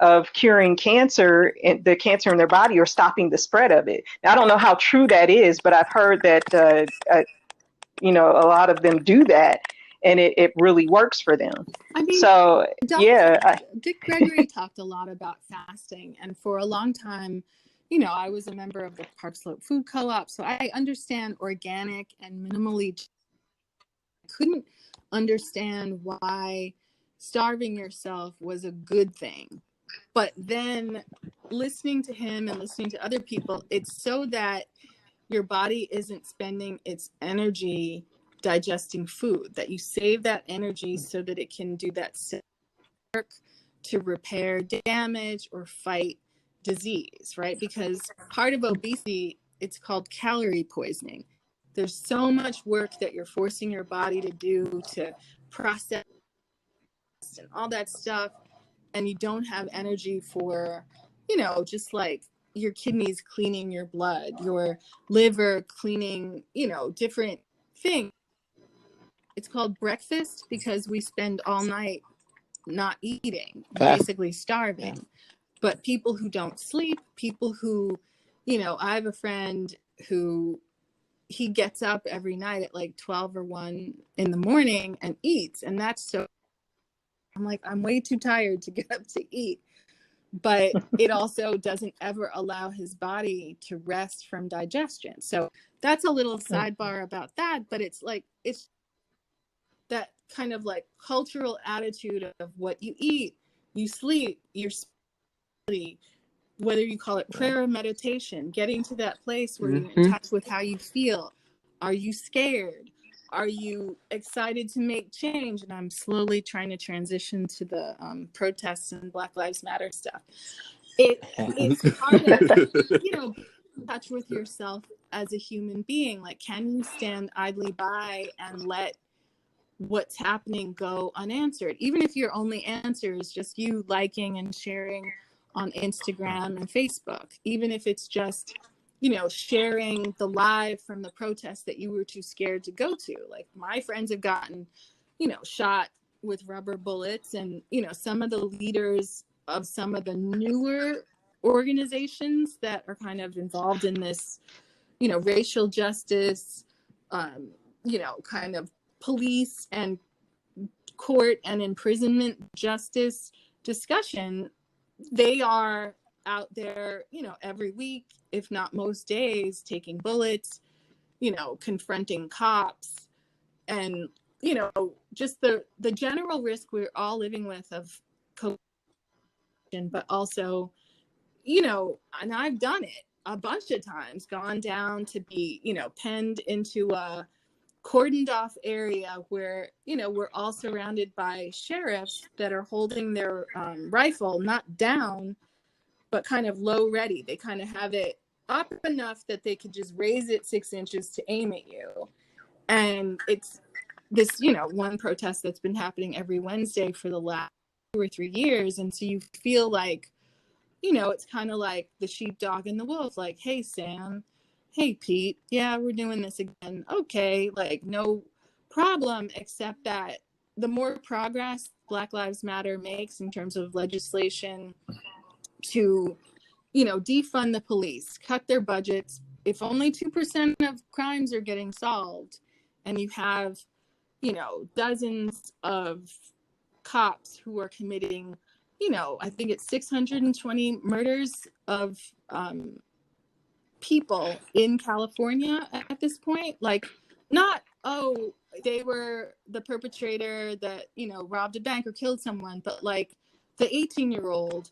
of curing cancer, the cancer in their body, or stopping the spread of it. Now, I don't know how true that is, but I've heard that a lot of them do that, and it really works for them. I mean, so Dick Gregory talked a lot about fasting, and for a long time, I was a member of the Park Slope Food Co-op, so I understand organic and minimally. Couldn't understand why starving yourself was a good thing. But then listening to him and listening to other people, it's so that your body isn't spending its energy digesting food, that you save that energy so that it can do that work to repair damage or fight disease, right? Because part of obesity, it's called calorie poisoning. There's so much work that you're forcing your body to do to process and all that stuff, and you don't have energy for, just like your kidneys cleaning your blood, your liver cleaning, different things. It's called breakfast because we spend all night not eating, basically starving. Yeah. But people who don't sleep, people who, I have a friend who he gets up every night at like 12 or 1 in the morning and eats. And that's so, I'm like, I'm way too tired to get up to eat. But it also doesn't ever allow his body to rest from digestion. So that's a little sidebar about that. But it's that kind of like cultural attitude of what you eat, you sleep, your spirituality, whether you call it prayer or meditation, getting to that place where you're in touch with how you feel. Are you scared? Are you excited to make change? And I'm slowly trying to transition to the protests and Black Lives Matter stuff. It's part of, touch with yourself as a human being. Like, can you stand idly by and let what's happening go unanswered? Even if your only answer is just you liking and sharing on Instagram and Facebook, even if it's just, sharing the live from the protest that you were too scared to go to. Like, my friends have gotten, shot with rubber bullets, and, some of the leaders of some of the newer organizations that are kind of involved in this, racial justice, kind of police and court and imprisonment justice discussion, they are out there, every week, if not most days, taking bullets, confronting cops, and, just the general risk we're all living with of COVID, but also, and I've done it a bunch of times, gone down to be, penned into a cordoned off area where, we're all surrounded by sheriffs that are holding their rifle, not down, but kind of low ready. They kind of have it up enough that they could just raise it 6 inches to aim at you. And it's this, one protest that's been happening every Wednesday for the last 2 or 3 years. And so you feel like, it's kind of like the sheepdog and the wolf, like, hey, Sam, hey, Pete, yeah, we're doing this again. Okay, like, no problem, except that the more progress Black Lives Matter makes in terms of legislation to, defund the police, cut their budgets, if only 2% of crimes are getting solved, and you have, dozens of cops who are committing, I think it's 620 murders of people in California at this point. Like, not, oh, they were the perpetrator that, robbed a bank or killed someone, but like the 18-year-old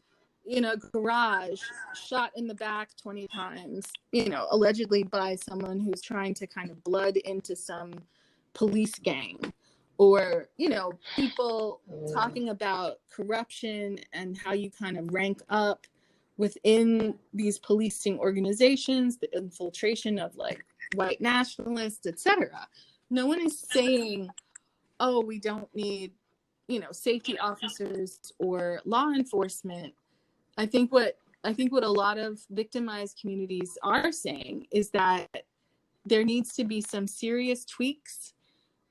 in a garage shot in the back 20 times, allegedly by someone who's trying to kind of blood into some police gang. Or, people talking about corruption and how you kind of rank up within these policing organizations, the infiltration of like white nationalists, etc. No one is saying, oh, we don't need, safety officers or law enforcement. I think what a lot of victimized communities are saying is that there needs to be some serious tweaks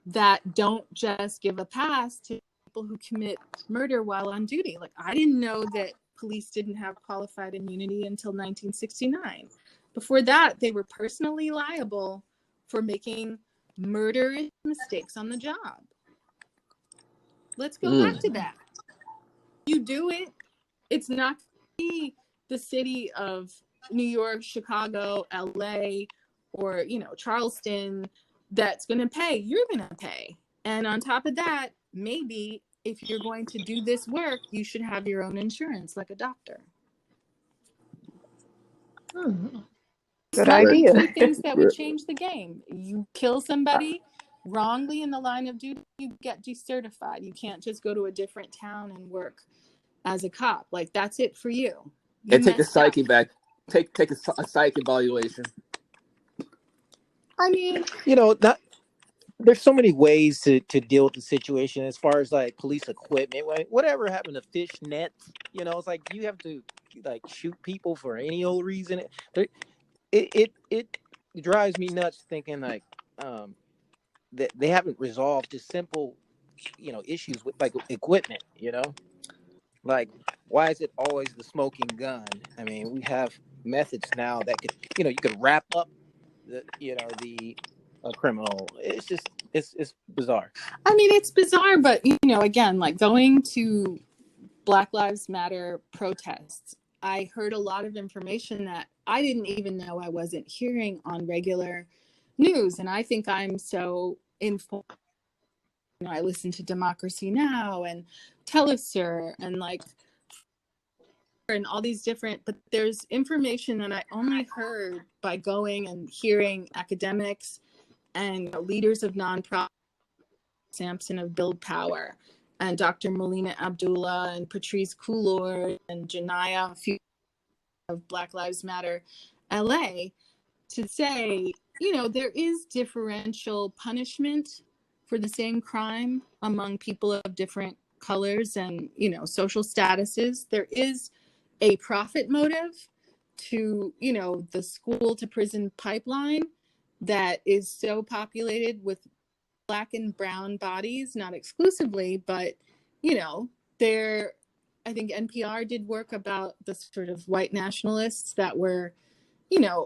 that don't just give a pass to people who commit murder while on duty. Like, I didn't know that police didn't have qualified immunity until 1969. Before that, they were personally liable for making murderous mistakes on the job. Let's go back to that. You do it, it's not going to be the city of New York, Chicago, LA, or, Charleston that's going to pay. You're going to pay. And on top of that, maybe if you're going to do this work, you should have your own insurance, like a doctor. Good idea. Two things that would change the game. You kill somebody wrongly in the line of duty, you get decertified. You can't just go to a different town and work as a cop. Like, that's it for you. And take the psyche back. Take a psych evaluation. I mean, there's so many ways to deal with the situation as far as like police equipment. Whatever happened to fish nets? It's like you have to like shoot people for any old reason. It drives me nuts thinking like that they haven't resolved just simple issues with like equipment. Like, why is it always the smoking gun? I mean, we have methods now that could you could wrap up the a criminal. It's just it's bizarre. I mean, it's bizarre, but again, like going to Black Lives Matter protests, I heard a lot of information that I didn't even know I wasn't hearing on regular news. And I think I'm so informed. I listen to Democracy Now! And Telesur and and all these different, but there's information that I only heard by going and hearing academics and leaders of nonprofits, Sampson of Build Power, and Dr. Melina Abdullah and Patrice Coulor and Janaya of Black Lives Matter LA, to say, there is differential punishment for the same crime among people of different colors and, social statuses. There is a profit motive to, the school to prison pipeline that is so populated with Black and brown bodies, not exclusively, but, I think NPR did work about the sort of white nationalists that were,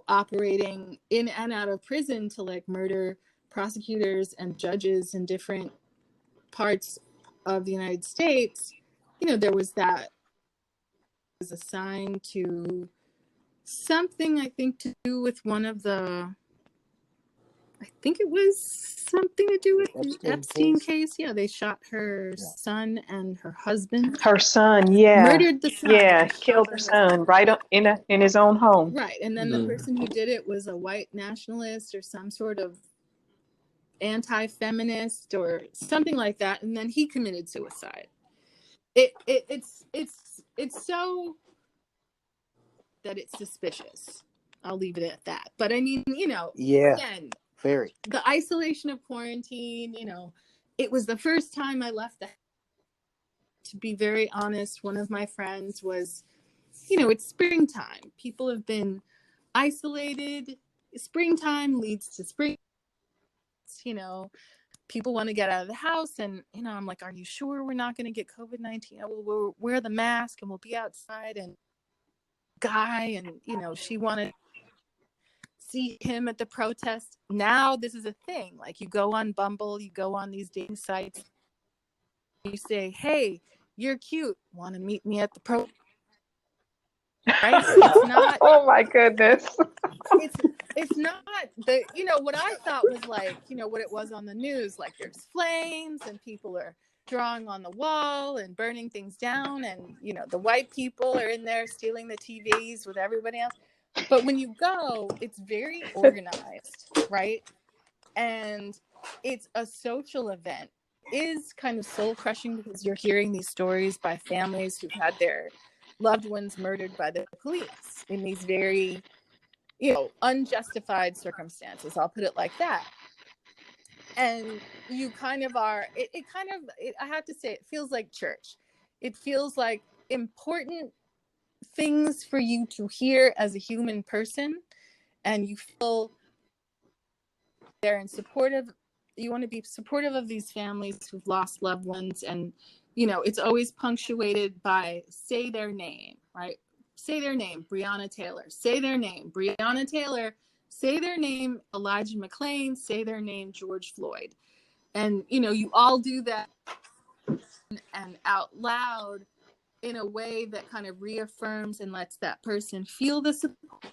operating in and out of prison to murder prosecutors and judges in different parts of the United States. There was that was assigned to something, I think, to do with one of the, I think it was something to do with the Epstein case. Yeah, they shot her son and her husband. Her son, yeah. Murdered the son. Yeah, killed her son right up in his own home. Right, and then the person who did it was a white nationalist or some sort of anti-feminist or something like that, and then he committed suicide. It's so that it's suspicious. I'll leave it at that. But I mean, again, very. The isolation of quarantine, it was the first time I left the house. To be very honest, one of my friends was, it's springtime. People have been isolated. Springtime leads to spring. People want to get out of the house, and I'm like, are you sure we're not going to get COVID-19? We'll wear the mask and we'll be outside. And guy, and she wanted see him at the protest. Now this is a thing. Like, you go on Bumble, you go on these dating sites, you say, hey, you're cute, want to meet me at the protest? Right? It's not, Oh my goodness. it's not the, what I thought was like, what it was on the news, like there's flames and people are drawing on the wall and burning things down, and the white people are in there stealing the TVs with everybody else. But when you go, it's very organized, right? And it's a social event. It is kind of soul crushing because you're hearing these stories by families who've had their loved ones murdered by the police in these very, unjustified circumstances. I'll put it like that. And you kind of are, I have to say, it feels like church. It feels like important things for you to hear as a human person, and you feel there and supportive. You want to be supportive of these families who've lost loved ones, and it's always punctuated by say their name, right? Say their name, Breonna Taylor. Say their name, Breonna Taylor. Say their name, Elijah McClain. Say their name, George Floyd. And you all do that and out loud in a way that kind of reaffirms and lets that person feel the support.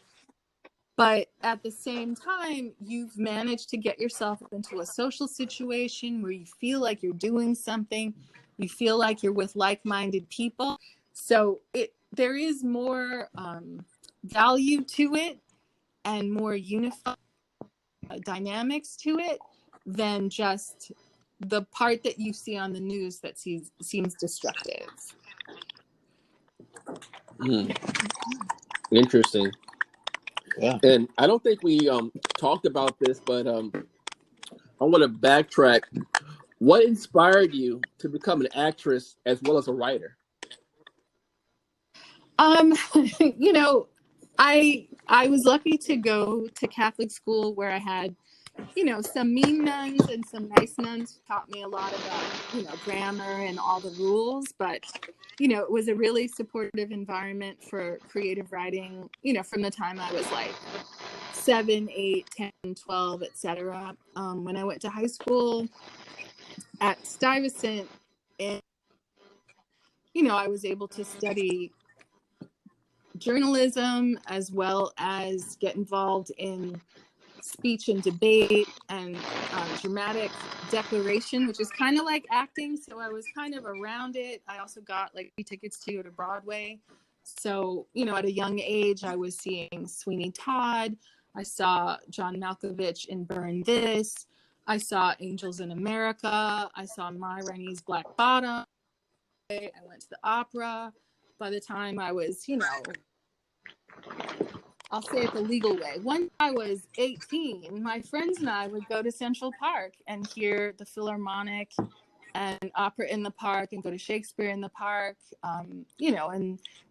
But at the same time, you've managed to get yourself into a social situation where you feel like you're doing something, you feel like you're with like-minded people. So there is more value to it and more unified dynamics to it than just the part that you see on the news that seems destructive. Interesting. Yeah. And I don't think we talked about this, but I want to backtrack. What inspired you to become an actress as well as a writer? I was lucky to go to Catholic school where I had, some mean nuns and some nice nuns who taught me a lot about, grammar and all the rules. But, it was a really supportive environment for creative writing, from the time I was like 7, 8, 10, 12, etc. When I went to high school at Stuyvesant, and, I was able to study journalism as well as get involved in speech and debate and dramatic declaration, which is kind of like acting. So I was kind of around it. I also got like tickets to go to Broadway. So, at a young age, I was seeing Sweeney Todd. I saw John Malkovich in Burn This. I saw Angels in America. I saw Ma Rainey's Black Bottom. I went to the opera. By the time I was, I'll say it the legal way. Once I was 18, my friends and I would go to Central Park and hear the Philharmonic and opera in the park and go to Shakespeare in the park, and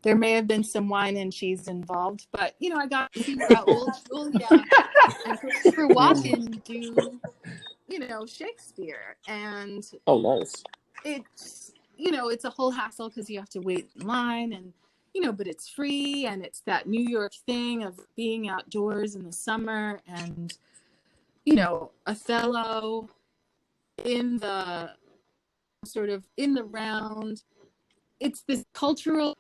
there may have been some wine and cheese involved, but, I got to see Raul Julia and Christopher Walken do, Shakespeare. And Oh, nice. It's, it's a whole hassle because you have to wait in line and, but it's free, and it's that New York thing of being outdoors in the summer, and, Othello in the sort of in the round. It's this cultural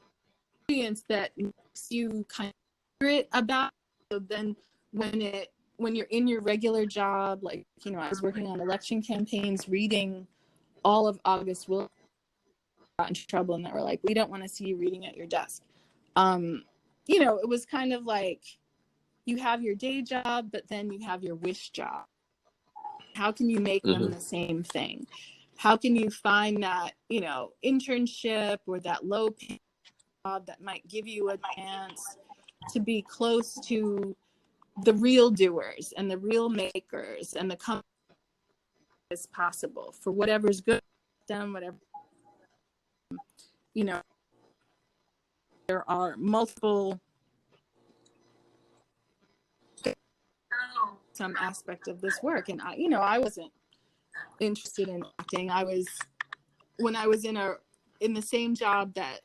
experience that makes you kind of curious about. So then when you're in your regular job, like, I was working on election campaigns, reading all of August Wilson, got in trouble, and they were like, we don't want to see you reading at your desk. It was kind of like you have your day job, but then you have your wish job. How can you make them the same thing? How can you find that, internship or that low pay job that might give you a chance to be close to the real doers and the real makers and the company as possible for whatever's good for them, whatever, there are multiple some aspect of this work. And I wasn't interested in acting. When I was in the same job that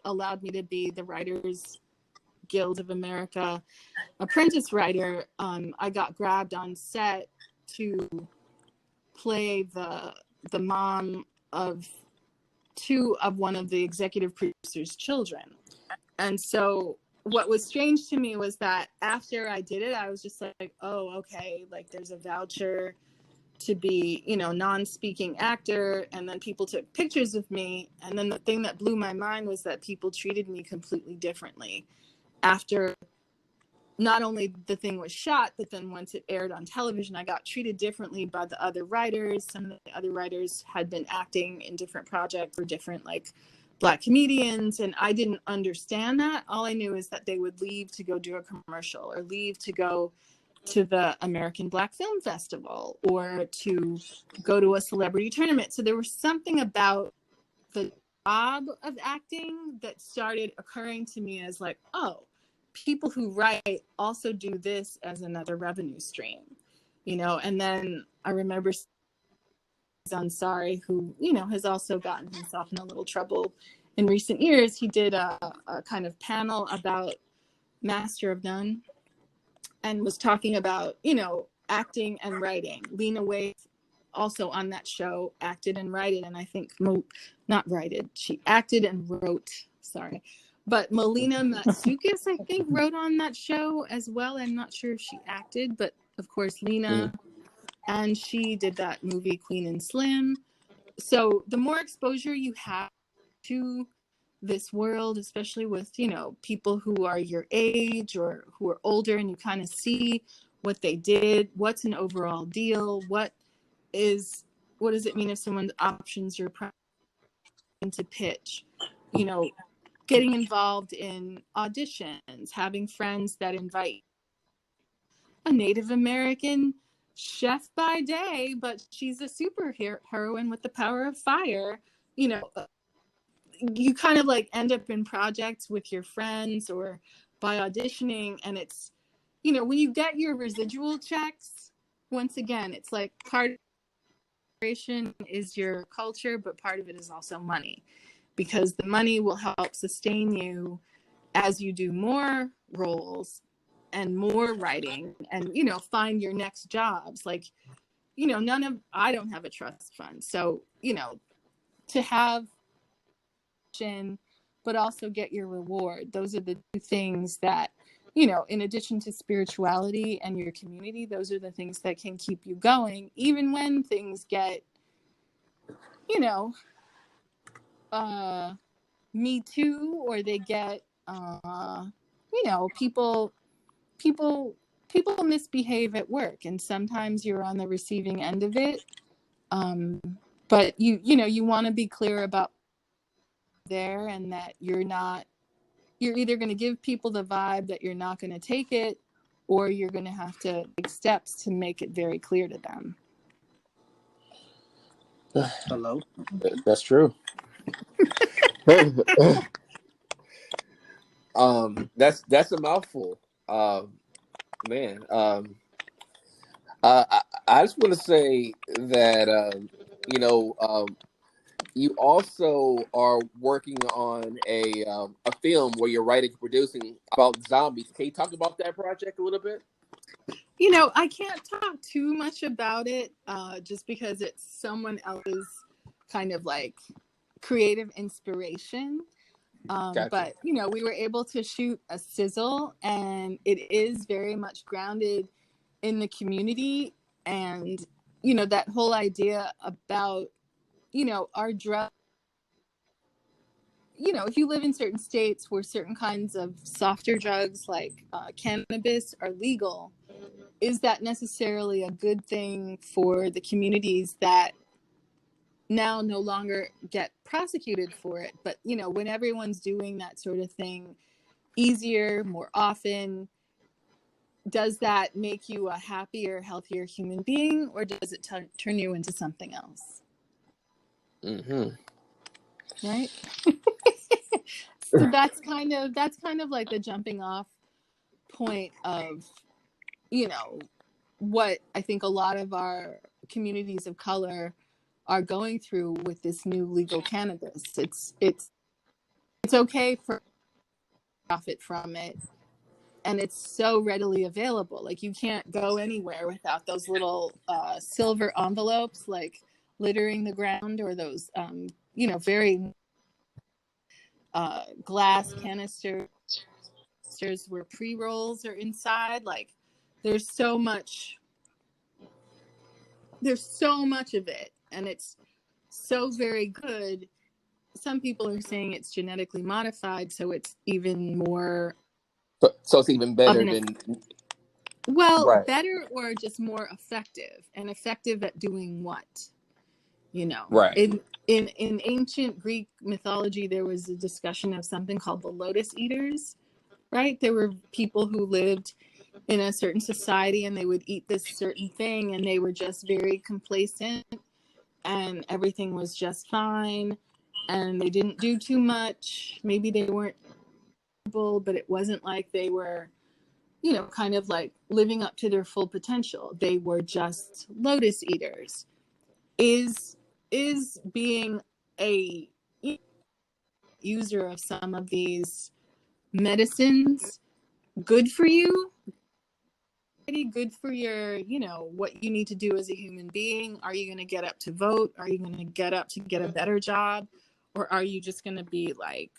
allowed me to be the writer's Guild of America apprentice writer, I got grabbed on set to play the mom of two of one of the executive producer's children. And so what was strange to me was that after I did it, I was just like, oh, okay, like there's a voucher to be, you know, non-speaking actor. And then people took pictures of me. And then the thing that blew my mind was that people treated me completely differently after not only the thing was shot, but then once it aired on television, I got treated differently by the other writers. Some of the other writers had been acting in different projects for different like Black comedians, and I didn't understand that. All I knew is that they would leave to go do a commercial or leave to go to the American Black Film Festival or to go to a celebrity tournament. So there was something about the job of acting that started occurring to me as like, oh, people who write also do this as another revenue stream, you know. And then I remember Ansari, who, you know, has also gotten himself in a little trouble in recent years. He did a kind of panel about Master of None and was talking about, you know, acting and writing. Lena Waithe, also on that show, acted and wrote, and I think she acted and wrote, sorry. But Melina Matsoukas, I think, wrote on that show as well. I'm not sure if she acted, but of course, Lena, and she did that movie Queen and Slim. So the more exposure you have to this world, especially with, you know, people who are your age or who are older, and you kind of see what they did, what's an overall deal, what does it mean if someone's options you're trying to pitch, you know, getting involved in auditions, having friends that invite a Native American chef by day, but she's a superheroine with the power of fire. You know, you kind of like end up in projects with your friends or by auditioning. And it's, you know, when you get your residual checks, once again, it's like part of is your culture, but part of it is also money, because the money will help sustain you as you do more roles and more writing and, you know, find your next jobs. Like, you know, I don't have a trust fund. So, you know, to have, but also get your reward. Those are the two things that, you know, in addition to spirituality and your community, those are the things that can keep you going, even when things get, you know, Me Too, or they get, you know, people misbehave at work, and sometimes you're on the receiving end of it. But you know, you want to be clear about there, and that you're either going to give people the vibe that you're not going to take it, or you're going to have to take steps to make it very clear to them. Hello. That's true. That's a mouthful. Man. I just want to say that you know, you also are working on a film where you're writing and producing about zombies. Can you talk about that project a little bit? You know, I can't talk too much about it, just because it's someone else's kind of like creative inspiration. Gotcha. But, you know, we were able to shoot a sizzle, and it is very much grounded in the community. And, you know, that whole idea about, you know, our drug, you know, if you live in certain states where certain kinds of softer drugs like cannabis are legal, is that necessarily a good thing for the communities that now no longer get prosecuted for it? But, you know, when everyone's doing that sort of thing easier, more often, does that make you a happier, healthier human being, or does it turn you into something else? Right? So that's kind of like the jumping off point of, you know, what I think a lot of our communities of color are going through with this new legal cannabis. It's okay for profit from it. And it's so readily available. Like, you can't go anywhere without those little silver envelopes, like littering the ground, or those, very glass canisters where pre-rolls are inside. Like, there's so much of it, and it's so very good. Some people are saying it's genetically modified, so it's even more. So it's even better than. Well, Right. better, or just more effective. And effective at doing what? Right. In ancient Greek mythology, there was a discussion of something called the lotus eaters, right? There were people who lived in a certain society, and they would eat this certain thing, and they were just very complacent, and everything was just fine, and they didn't do too much. Maybe they weren't, but it wasn't like they were, kind of like living up to their full potential. They were just lotus eaters. Is being a user of some of these medicines good for you? Good for your, what you need to do as a human being? Are you going to get up to vote? Are you going to get up to get a better job? Or are you just going to be like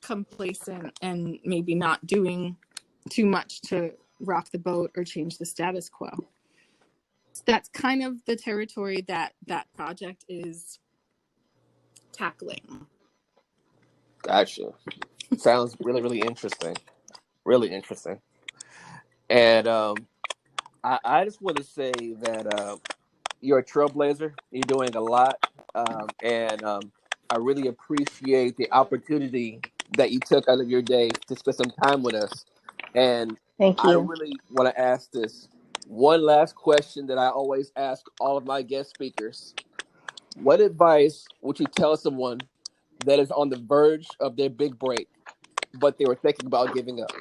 complacent and maybe not doing too much to rock the boat or change the status quo? That's kind of the territory that project is tackling. Gotcha. Sounds really, really interesting. Really interesting. And I just want to say that you're a trailblazer. You're doing a lot. And I really appreciate the opportunity that you took out of your day to spend some time with us. And Thank I you. really want to ask this one last question that I always ask all of my guest speakers. What advice would you tell someone that is on the verge of their big break, but they were thinking about giving up?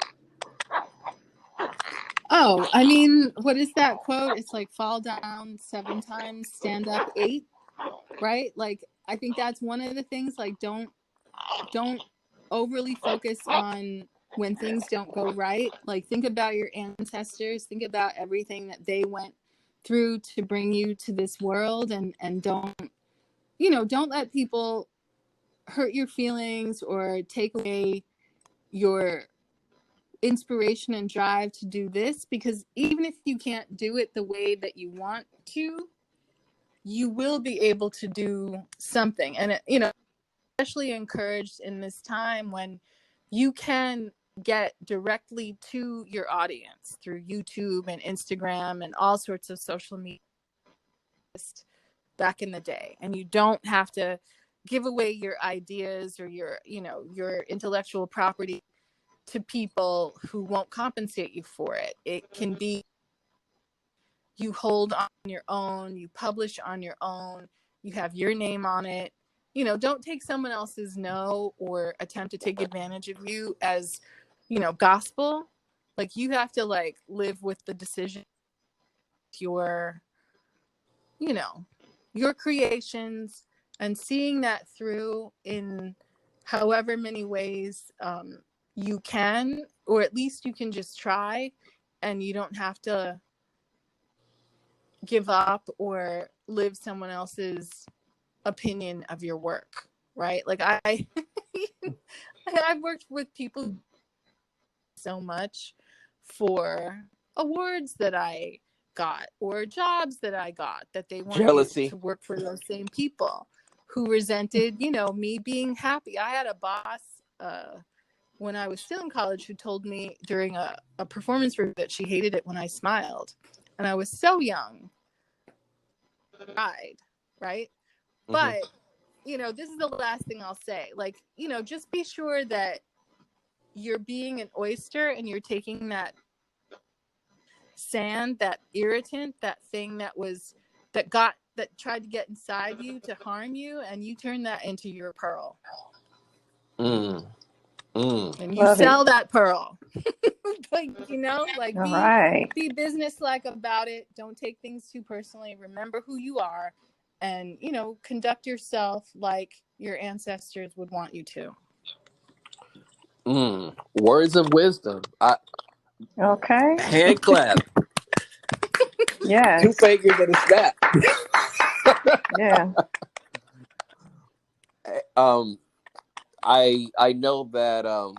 Oh, I mean, what is that quote? It's like, fall down 7 times, stand up 8, right? Like, I think that's one of the things. Like, don't overly focus on when things don't go right. Like, think about your ancestors, think about everything that they went through to bring you to this world, and don't let people hurt your feelings or take away your inspiration and drive to do this, because even if you can't do it the way that you want to, you will be able to do something. And especially encouraged in this time when you can get directly to your audience through YouTube and Instagram and all sorts of social media back in the day, and you don't have to give away your ideas or your intellectual property to people who won't compensate you for it. It can be you hold on your own, you publish on your own, you have your name on it. Don't take someone else's no or attempt to take advantage of you as, gospel. Like, you have to live with the decision, your creations, and seeing that through in however many ways you can, or at least you can just try, and you don't have to give up or live someone else's opinion of your work, right? Like, I've worked with people so much for awards that I got or jobs that I got that they weren't Jealousy. able to work for those same people, who resented, me being happy. I had a boss when I was still in college who told me during a performance review that she hated it when I smiled. And I was so young. Right? Mm-hmm. But, this is the last thing I'll say. Like, just be sure that you're being an oyster and you're taking that sand, that irritant, that thing that tried to get inside you to harm you, and you turn that into your pearl. And you sell that pearl. Be businesslike about it. Don't take things too personally. Remember who you are, and conduct yourself like your ancestors would want you to. Words of wisdom. Okay. Hand clap. Yes. 2 fingers and a snap. Yeah. I know that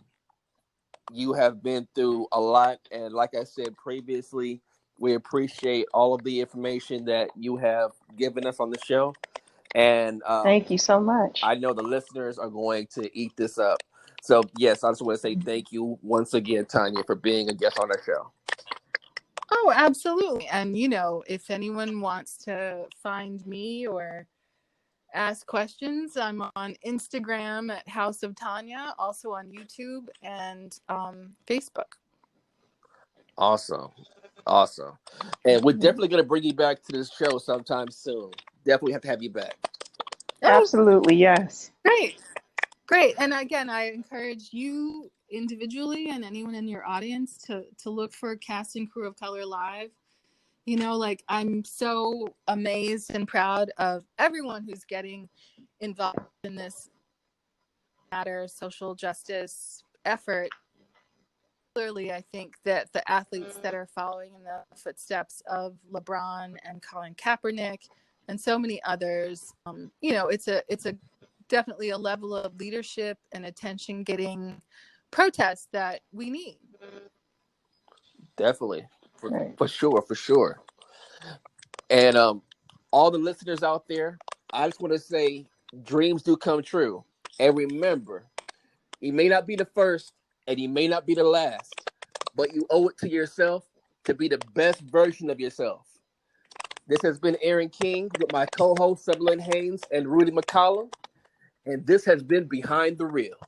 you have been through a lot, and like I said previously, we appreciate all of the information that you have given us on the show, and Thank you so much. I know the listeners are going to eat this up. So yes, I just want to say thank you once again, Tanya, for being a guest on our show. Oh, absolutely. And if anyone wants to find me or ask questions, I'm on Instagram at House of Tanya, also on YouTube and Facebook. Awesome. And we're definitely going to bring you back to this show sometime soon. Definitely have to have you back. Absolutely, yes. Great. And again, I encourage you individually and anyone in your audience to look for Cast and Crew of Color Live. I'm so amazed and proud of everyone who's getting involved in this matter, social justice effort. Clearly, I think that the athletes that are following in the footsteps of LeBron and Colin Kaepernick and so many others, it's a definitely a level of leadership and attention-getting protest that we need. Definitely, for sure. And all the listeners out there, I just want to say, dreams do come true. And remember, you may not be the first, and you may not be the last, but you owe it to yourself to be the best version of yourself. This has been Aaron King with my co-hosts Sutherland Haynes and Rudy McCollum, and this has been Behind the Reel.